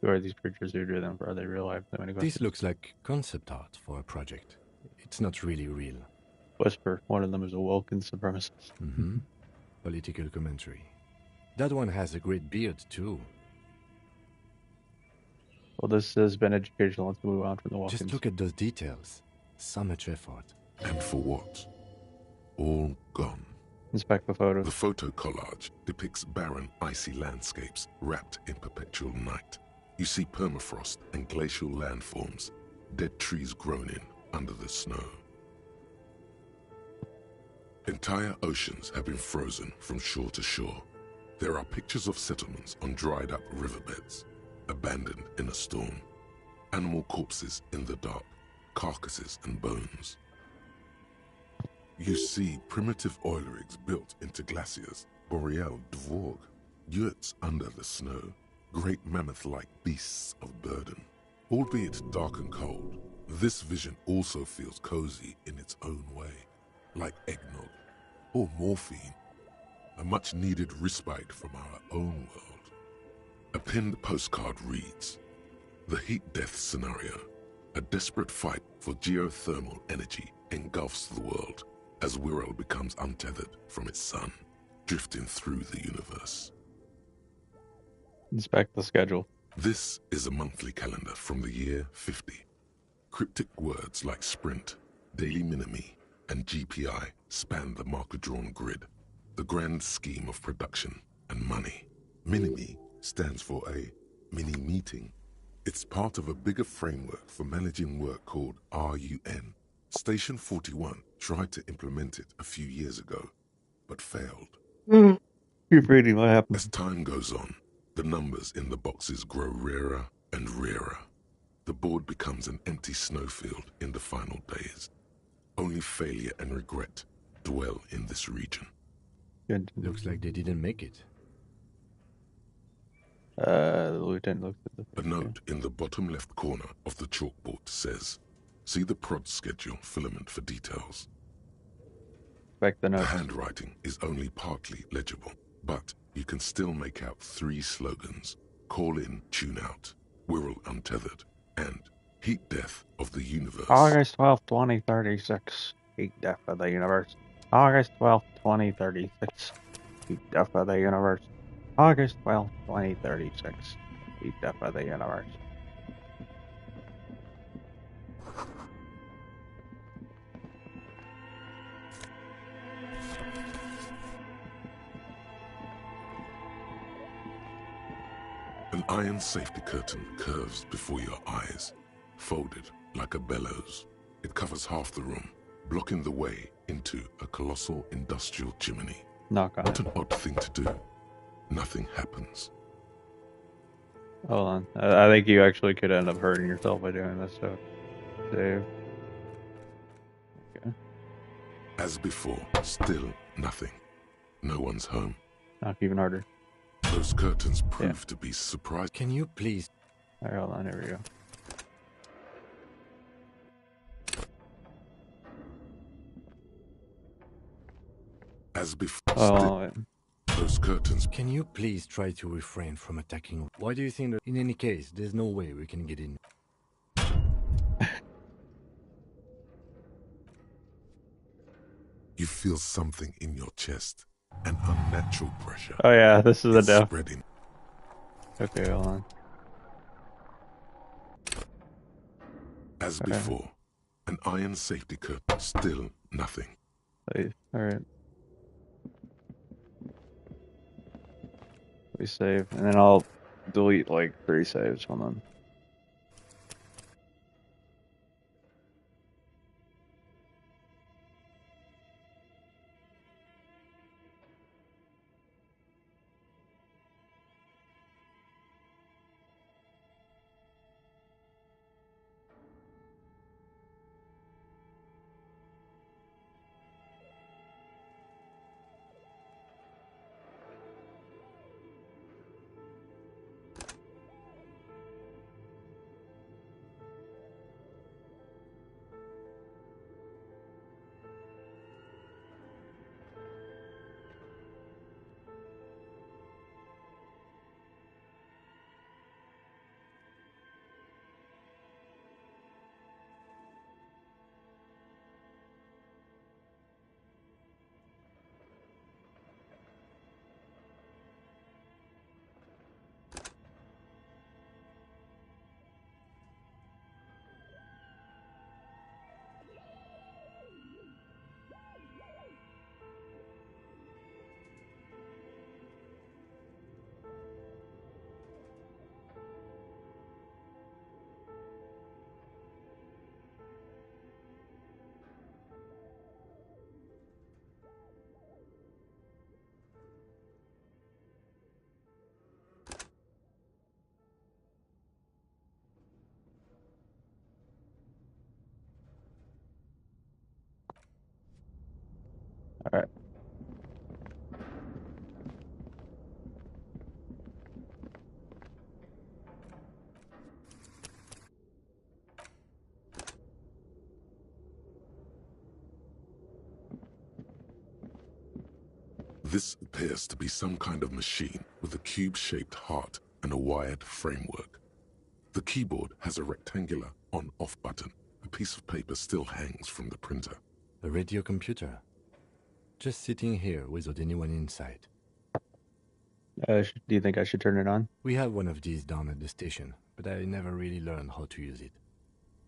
Who are these creatures? Who drew them? Are they real? I have so many questions. This looks like concept art for a project. It's not really real. Whisper. One of them is a Vulcan supremacist. Mm-hmm. Political commentary. That one has a great beard, too. Well, this has been educational. Let's move on from the Vulcans. Just look at those details. So much effort. And for what? All gone. Inspect the photos. The photo collage depicts barren, icy landscapes wrapped in perpetual night. You see permafrost and glacial landforms, dead trees grown in under the snow. Entire oceans have been frozen from shore to shore. There are pictures of settlements on dried-up riverbeds, abandoned in a storm. Animal corpses in the dark, carcasses and bones. You see primitive oil rigs built into glaciers, boreal dvorg, yurts under the snow, great mammoth-like beasts of burden. Albeit dark and cold, this vision also feels cozy in its own way, like eggnog or morphine, a much-needed respite from our own world. A pinned postcard reads, "The heat death scenario, a desperate fight for geothermal energy engulfs the world as Wirral becomes untethered from its sun, drifting through the universe." Inspect the schedule. This is a monthly calendar from the year 50. Cryptic words like sprint, daily minimi, and GPI span the marker-drawn grid, the grand scheme of production and money. Minimi stands for a mini-meeting. It's part of a bigger framework for managing work called RUN. Station 41 tried to implement it a few years ago, but failed. Keep reading. What happened? As time goes on, the numbers in the boxes grow rarer and rarer. The board becomes an empty snowfield in the final days. Only failure and regret dwell in this region. Good. Looks like they didn't make it. The lieutenant looks at the A note in the bottom left corner of the chalkboard says, "See the prod schedule filament for details." Inspect the The notes. handwriting is only partly legible, but you can still make out 3 slogans: Call in, Tune Out, Wirral Untethered, and Heat Death of the Universe. August 12th, 2036. Heat death of the universe. August 12th, 2036. Heat death of the universe. August 12th, 2036. Heat death of the universe. An iron safety curtain curves before your eyes, folded like a bellows. It covers half the room, blocking the way into a colossal industrial chimney. Knock on What it. an odd thing to do. Nothing happens. Hold on. I think you actually could end up hurting yourself by doing this, so save. Okay. As before, still nothing. No one's home. Knock even harder. Those curtains prove to be surprising. Can you please? Alright, hold on, here we go. As before, Oh, wait. those curtains. Can you please try to refrain from attacking? Why do you think that? In any case, there's no way we can get in. You feel something in your chest, an unnatural pressure. Oh yeah, this is a It's death. spreading. Okay, hold on. As Okay. before, an iron safety curtain. Still nothing. Alright. We save, and then I'll delete like 3 saves. Hold on. Alright. This appears to be some kind of machine with a cube-shaped heart and a wired framework. The keyboard has a rectangular on-off button. A piece of paper still hangs from the printer. A radio computer. Just sitting here without anyone inside. Do you think I should turn it on? We have one of these down at the station, but I never really learned how to use it.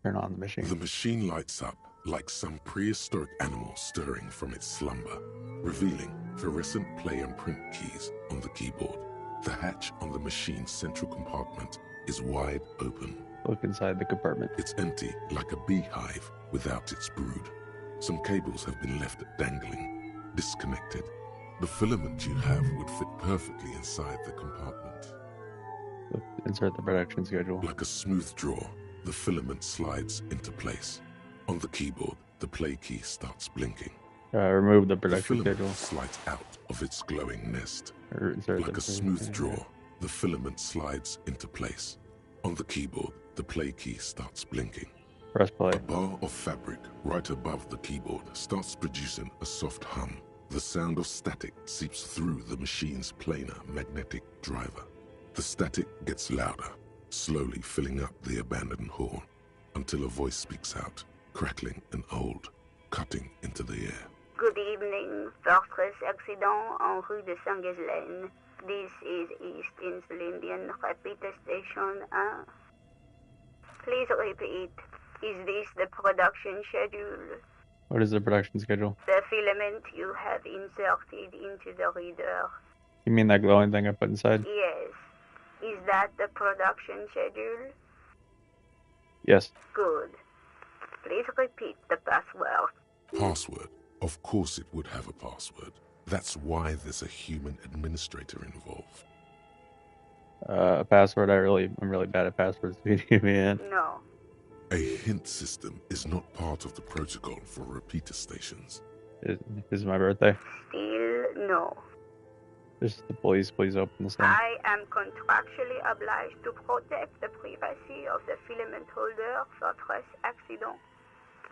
Turn on the machine. The machine lights up like some prehistoric animal stirring from its slumber, revealing fluorescent play and print keys on the keyboard. The hatch on the machine's central compartment is wide open. Look inside the compartment. It's empty like a beehive without its brood. Some cables have been left dangling, disconnected. The filament you have would fit perfectly inside the compartment. Look, insert the production schedule. Like a smooth draw, the filament slides into place. On the keyboard, the play key starts blinking. Remove the The production filament schedule. slides out of its glowing nest. Or insert Like the a smooth draw, the filament slides into place. On the keyboard, the play key starts blinking. Press play. A bar of fabric right above the keyboard starts producing a soft hum. The sound of static seeps through the machine's planar magnetic driver. The static gets louder, slowly filling up the abandoned horn, until a voice speaks out, crackling and old, cutting into the air. Good evening, Fortress accident en rue de Saint-Ghislaine. This is East Insulindian Repeater Station 1. Please repeat. Is this the production schedule? What is the production schedule? The filament you have inserted into the reader. You mean that glowing thing I put inside? Yes. Is that the production schedule? Yes. Good. Please repeat the password. Password. Of course it would have a password. That's why there's a human administrator involved. A password. I'm really bad at passwords. Can you give me a hint? No. A hint system is not part of the protocol for repeater stations. Is my birthday? Still no. This is the police. Please open this thing. I am contractually obliged to protect the privacy of the filament holder for stress accident.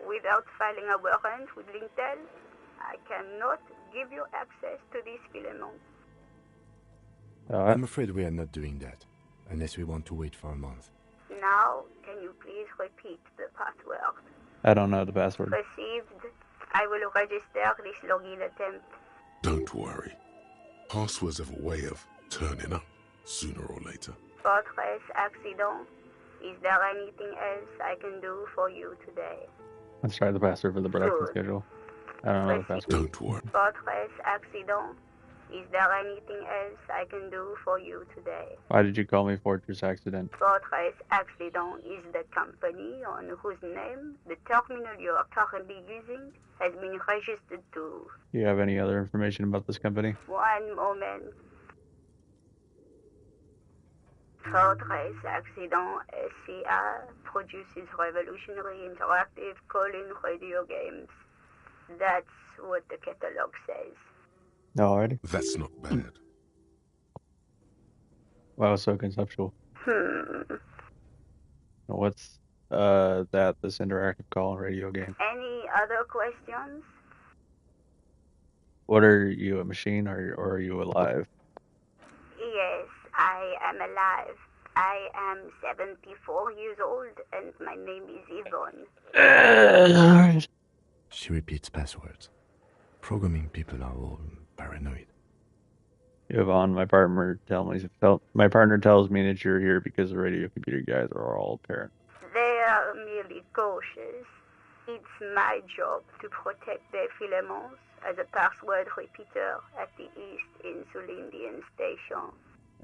Without filing a warrant with Lintel, I cannot give you access to this filament. I'm afraid we are not doing that, unless we want to wait for a month. Now, can you please repeat the password? I don't know the password. Received. I will register this login attempt. Don't worry. Passwords have a way of turning up sooner or later. Fortress accident. Is there anything else I can do for you today? Let's try the password for the production Good. schedule. I don't know the password. Don't worry. Fortress accident. Is there anything else I can do for you today? Why did you call me Fortress Accident? Fortress Accident is the company on whose name the terminal you are currently using has been registered to. Do you have any other information about this company? One moment. Fortress Accident SCA produces revolutionary interactive call-in radio games. That's what the catalog says. No, already? That's not bad. Wow, so conceptual. What's this interactive call radio game? Any other questions? What are you, a machine, or are you alive? Yes, I am alive. I am 74 years old and my name is Yvonne. She repeats passwords. Programming people are all paranoid. Yvonne, my partner tells me that you're here because the radio computer guys are all parent. They are merely cautious. It's my job to protect their filaments as a password repeater at the East Insulindian Station.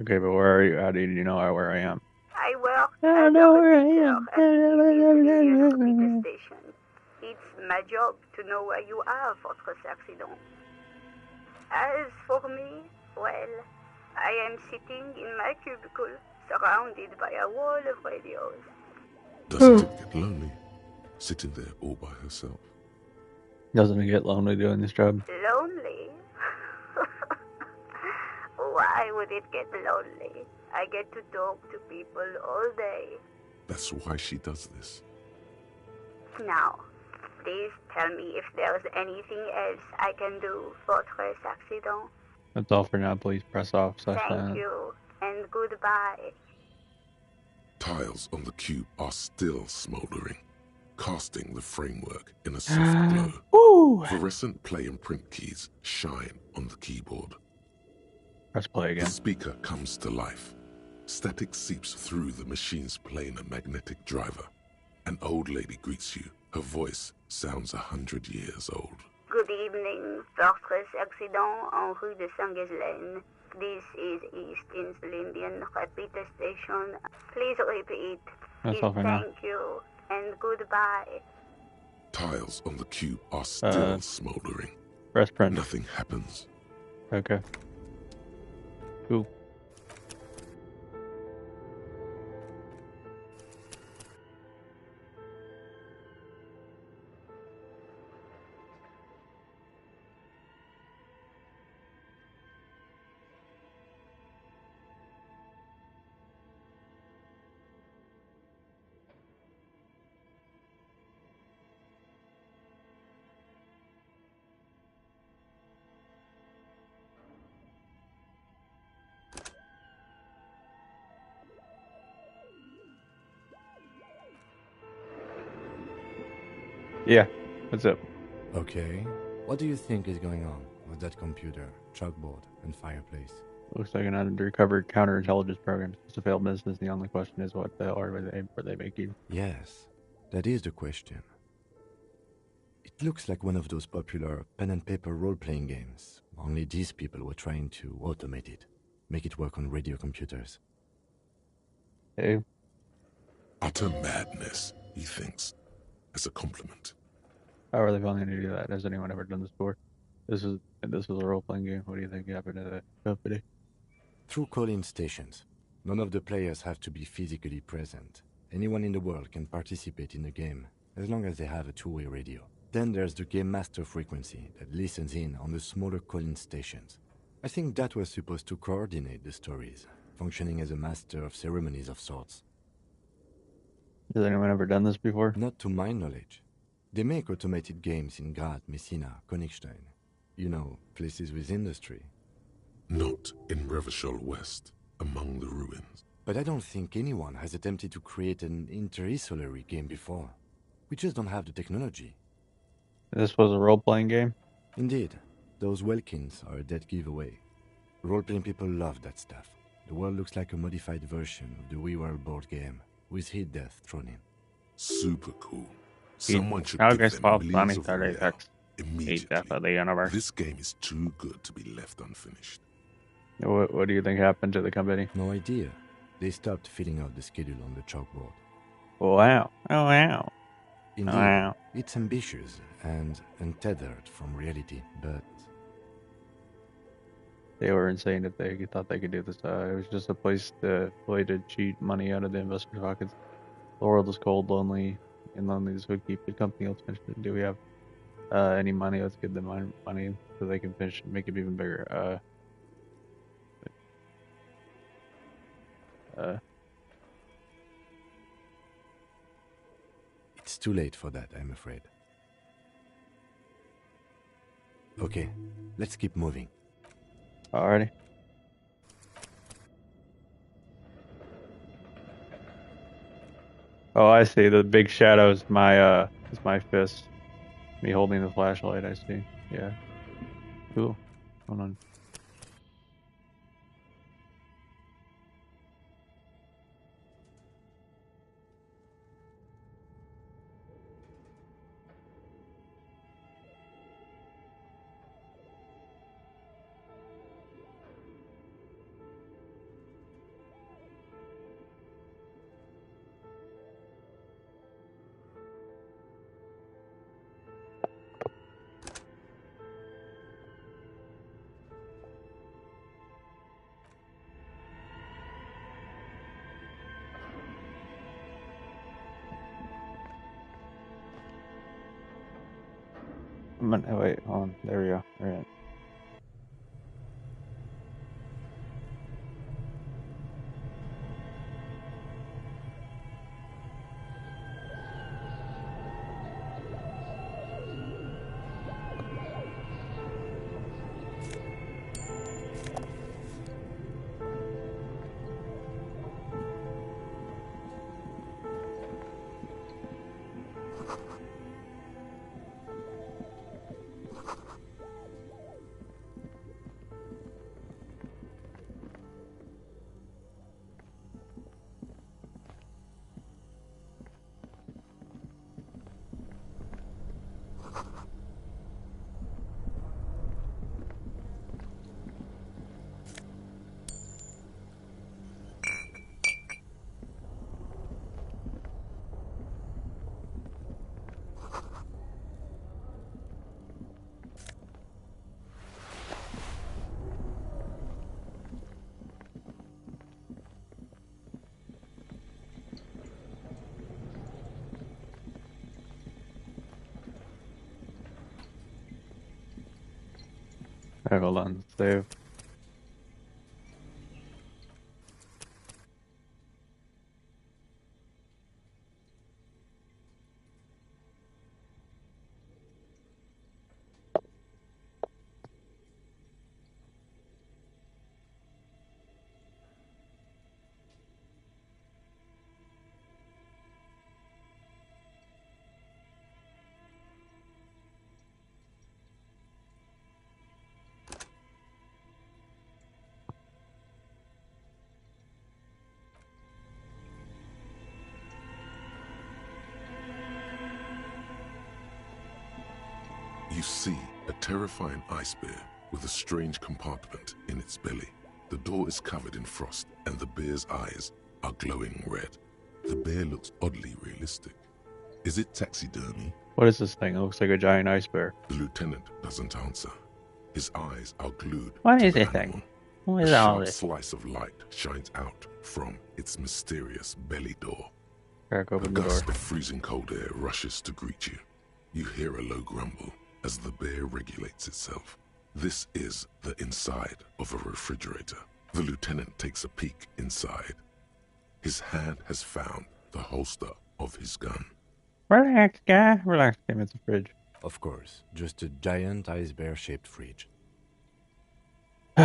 Okay, but where are you? How do you know where I am? I work I as know a where I repeater am. at the East Insulindian repeater station. It's my job to know where you are, Fortress Accident. As for me, well, I am sitting in my cubicle, surrounded by a wall of radios. Doesn't it get lonely, sitting there all by herself? Doesn't it get lonely doing this job? Lonely? Why would it get lonely? I get to talk to people all day. That's why she does this. Now, please tell me if there's anything else I can do for Tres Accident. That's all for now. Please press off. Thank you, and goodbye. Tiles on the cube are still smoldering, casting the framework in a soft glow. Woo! Fluorescent play and print keys shine on the keyboard. Press play The again. speaker comes to life. Static seeps through the machine's planar magnetic driver. An old lady greets you. Her voice sounds 100 years old. Good evening, Fortress Accident en rue de Saint-Ghislaine. This is East Insulindian Repeat Station. Please repeat. That's all for now. Thank you, and goodbye. Tiles on the cube are still smoldering. Press print. Nothing happens. Okay. Cool. Yeah, what's up? Okay. What do you think is going on with that computer, chalkboard, and fireplace? Looks like an undercover counterintelligence program. It's a failed business. The only question is what the hell are they making? Yes, that is the question. It looks like one of those popular pen and paper role-playing games. Only these people were trying to automate it, make it work on radio computers. Hey, Utter madness, he thinks, as a compliment. how are they planning to do that? Has anyone ever done this before? This is a role-playing game. What do you think happened to the company? Through call-in stations. None of the players have to be physically present. Anyone in the world can participate in the game, as long as they have a two-way radio. Then there's the game master frequency that listens in on the smaller call-in stations. I think that was supposed to coordinate the stories, functioning as a master of ceremonies of sorts. Has anyone ever done this before? Not to my knowledge. They make automated games in Graz, Messina, Königstein. You know, places with industry. Not in Revachol West, among the ruins. But I don't think anyone has attempted to create an inter-isolary game before. We just don't have the technology. This was a role-playing game? Indeed, those Welkins are a dead giveaway. Role-playing people love that stuff. The world looks like a modified version of the WeWorld board game, with hit death thrown in. Super cool. Someone should August give them 12th, millions of 2036. real Eighth immediately. death of the universe. This game is too good to be left unfinished. What do you think happened to the company? No idea. They stopped filling out the schedule on the chalkboard. Wow. Oh, wow. Indeed, Wow. it's ambitious and untethered from reality, but They were insane if they thought they could do this. It was just a way to cheat money out of the investors' pockets. The world is cold, lonely, and loneliness would keep the company. Let's finish it. Do we have any money? Let's give them money so they can finish and make it even bigger. it's too late for that, I'm afraid. Okay, let's keep moving. Alrighty. Oh, I see. The big shadow is my fist. Me holding the flashlight. I see. Yeah. Cool. Hold on. Wait, hold on. There we go. All right. Alright, hold on. Save. You see a terrifying ice bear with a strange compartment in its belly. The door is covered in frost and the bear's eyes are glowing red. The bear looks oddly realistic. Is it taxidermy? What is this thing? It looks like a giant ice bear. The lieutenant doesn't answer. His eyes are glued What to is the this animal. thing? What A is all sharp this? slice of light shines out from its mysterious belly door. Crack A open the door. gust of freezing cold air rushes to greet you. You hear a low grumble as the bear regulates itself. This is the inside of a refrigerator. The lieutenant takes a peek inside. His hand has found the holster of his gun. Relax, guy. Relax. Damn, it's a fridge. Of course, just a giant ice bear-shaped fridge. He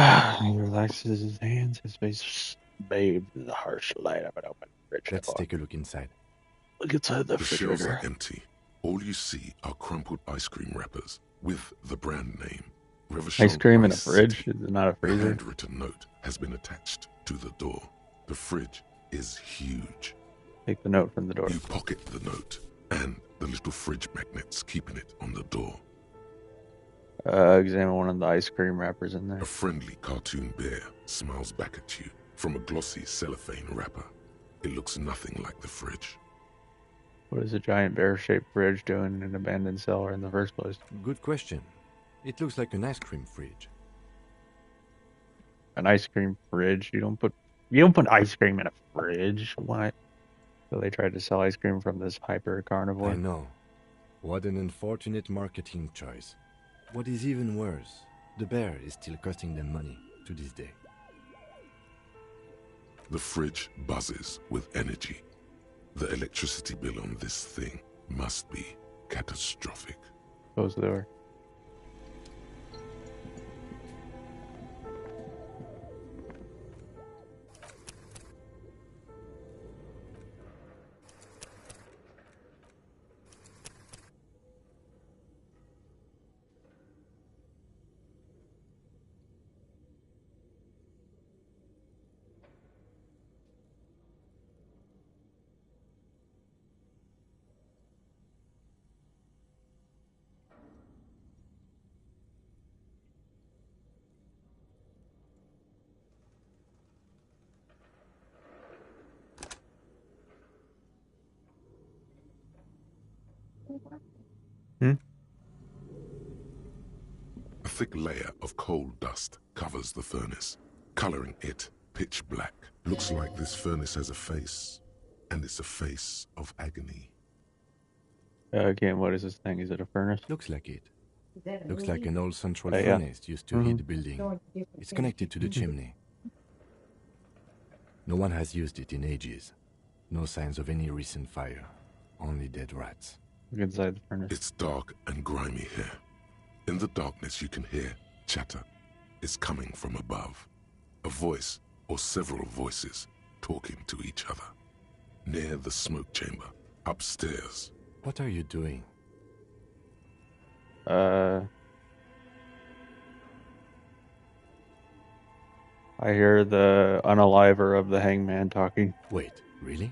relaxes his hands. His face bathed in the harsh light of an open fridge. Let's take a look inside. Look inside the The shelves refrigerator. are empty. All you see are crumpled ice cream wrappers with the brand name. Ice cream in a Ice fridge? City. Is it not a A freezer? handwritten note has been attached to the door. The fridge is huge. Take the note from the door. You pocket the note and the little fridge magnets keeping it on the door. Examine one of the ice cream wrappers in there. A friendly cartoon bear smiles back at you from a glossy cellophane wrapper. It looks nothing like the fridge. What is a giant bear-shaped fridge doing in an abandoned cellar in the first place? Good question. It looks like an ice cream fridge. An ice cream fridge? You don't put ice cream in a fridge. What? So they tried to sell ice cream from this hyper carnivore. I know. What an unfortunate marketing choice. What is even worse, the bear is still costing them money to this day. The fridge buzzes with energy. The electricity bill on this thing must be catastrophic. Close the door. A thick layer of coal dust covers the furnace, coloring it pitch black. Looks like this furnace has a face, and it's a face of agony. Again, what is this thing? Is it a furnace? Looks like it. Looks like an old central Yeah. furnace used to heat the building. It's connected to the chimney. No one has used it in ages. No signs of any recent fire. Only dead rats. Look inside the furnace. It's dark and grimy here. In the darkness you can hear chatter. It's coming from above. A voice or several voices talking to each other. Near the smoke chamber, upstairs. What are you doing? I hear the unaliver of the hangman talking. Wait, really?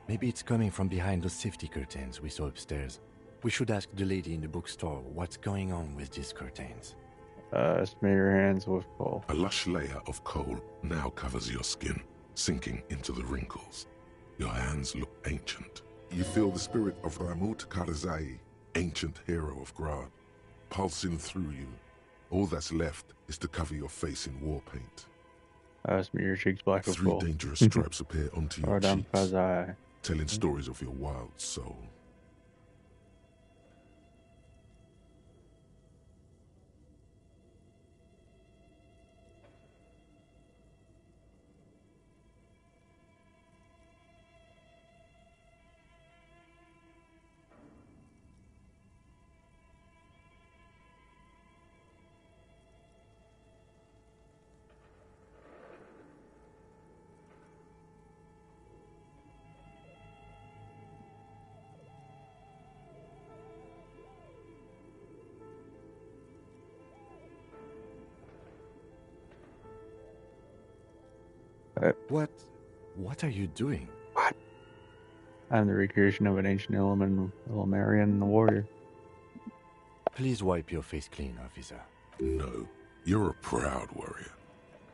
Maybe it's coming from behind those safety curtains we saw upstairs. We should ask the lady in the bookstore what's going on with these curtains. Smear your hands with coal. A lush layer of coal now covers your skin, sinking into the wrinkles. Your hands look ancient. You feel the spirit of Ramut Karzai, ancient hero of Grad, pulsing through you. All that's left is to cover your face in war paint. Smear your cheeks black with 3 coal. dangerous stripes appear onto your Pardon, cheeks, Kazai. telling stories of your wild soul. What are you doing? What? I'm the recreation of an ancient Illuminarian warrior. Please wipe your face clean, officer. No, you're a proud warrior.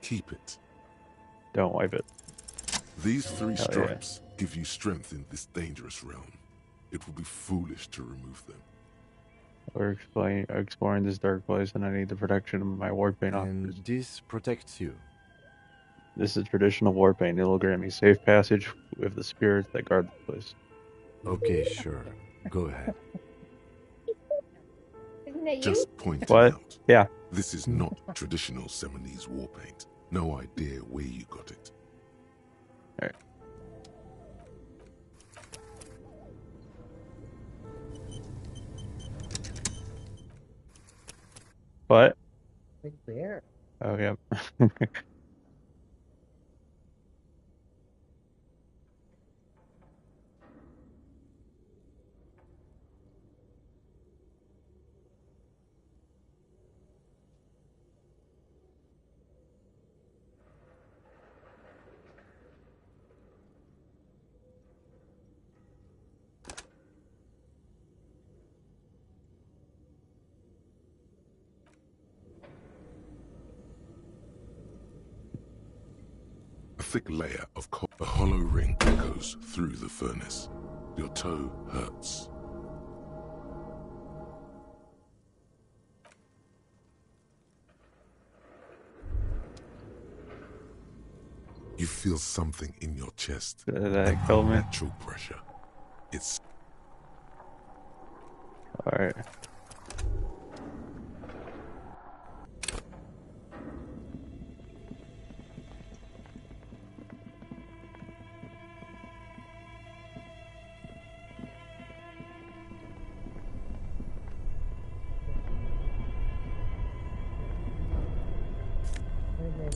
Keep it. Don't wipe it. These 3 Hell stripes give you strength in this dangerous realm. It would be foolish to remove them. We're exploring this dark place, and I need the protection of my warpaint And officers. this protects you. This is traditional warpaint. It'll grant me safe passage with the spirits that guard the place. Okay, sure. Go ahead. Isn't it you? Just pointing What? out. Yeah. This is not traditional Seminese war paint. No idea where you got it. Alright. What? Like where? Oh, yeah. A thick layer of a hollow ring echoes through the furnace. Your toe hurts. You feel something in your chest. Did that kill me? Unnatural pressure. It's Alright. And then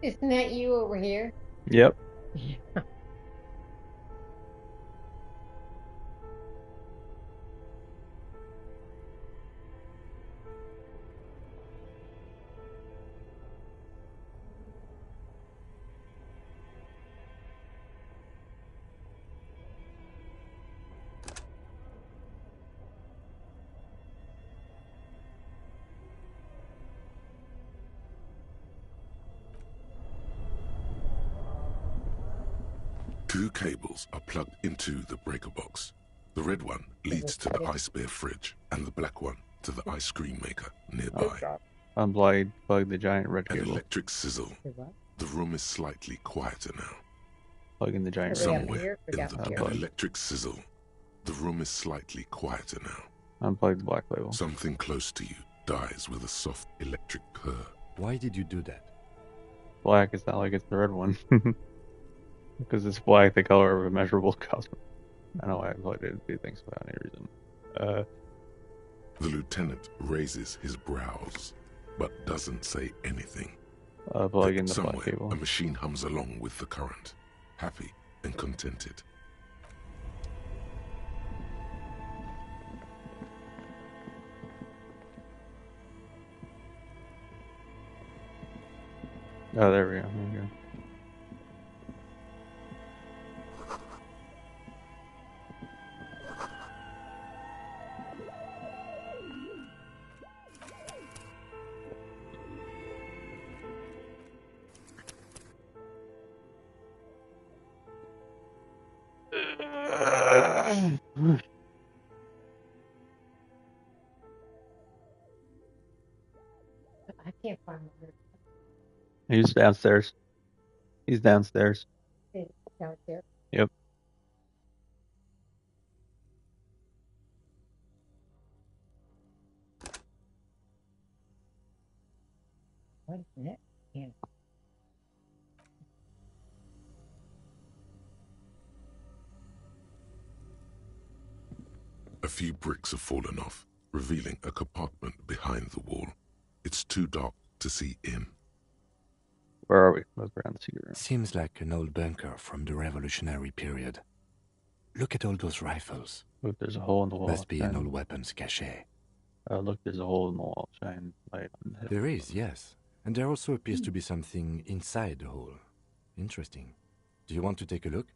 isn't that you over here? Yep. Two cables are plugged into the breaker box. The red one leads to the ice bear fridge, and the black one to the ice cream maker nearby. Unplug the giant red An cable. electric sizzle. The room is slightly quieter now. Plug in the giant Are red we up cable. Somewhere here or in down the here? an electric sizzle. The room is slightly quieter now. Unplug the black label. Something close to you dies with a soft electric purr. Why did you do that? Black, it's not like it's the red one. Because it's black, the color of immeasurable cosmos. I know I plugged it into things without any reason. The lieutenant raises his brows, but doesn't say anything. Plug in the black Somewhere, cable. a machine hums along with the current, happy and contented. Oh, there we go. There we go. I can't find my He's downstairs. He's downstairs. it's down there. Yep. What is it? Yeah. A few bricks have fallen off, revealing a compartment behind the wall. It's too dark to see in. Where are we? Look around the secret room. Seems like an old bunker from the Revolutionary period. Look at all those rifles. Look, there's a hole in the wall. Must be an old weapons cache. Look, there's a hole in the wall. Shine light on the hip. There is, yes. And there also appears to be something inside the hole. Interesting. Do you want to take a look?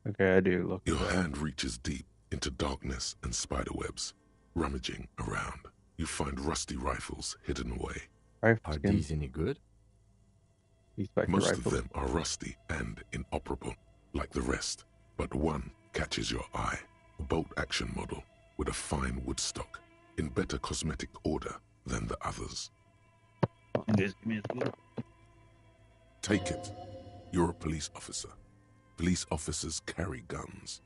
Okay, I do. Look. Your hand reaches deep into darkness and spiderwebs. Rummaging around, you find rusty rifles hidden away. Rifle Are skin. these any good? Inspect the Most of rifle. them are rusty and inoperable, like the rest. But one catches your eye. A bolt-action model with a fine wood stock, in better cosmetic order than the others. Just give me a second. Take it. You're a police officer. Police officers carry guns.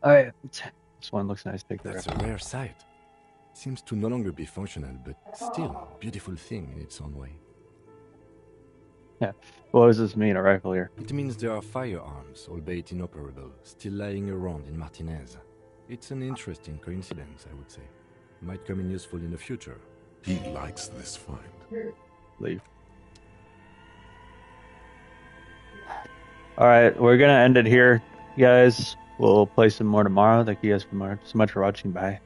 Alright. This one looks nice. Take the That's rifle. a rare sight. Seems to no longer be functional, but still a beautiful thing in its own way. Yeah. What does this mean, a rifle here? It means there are firearms, albeit inoperable, still lying around in Martinez. It's an interesting coincidence, I would say. Might come in useful in the future. He likes this find. Leave. Alright, we're gonna end it here, guys. We'll play some more tomorrow. Thank you guys so much for watching. Bye.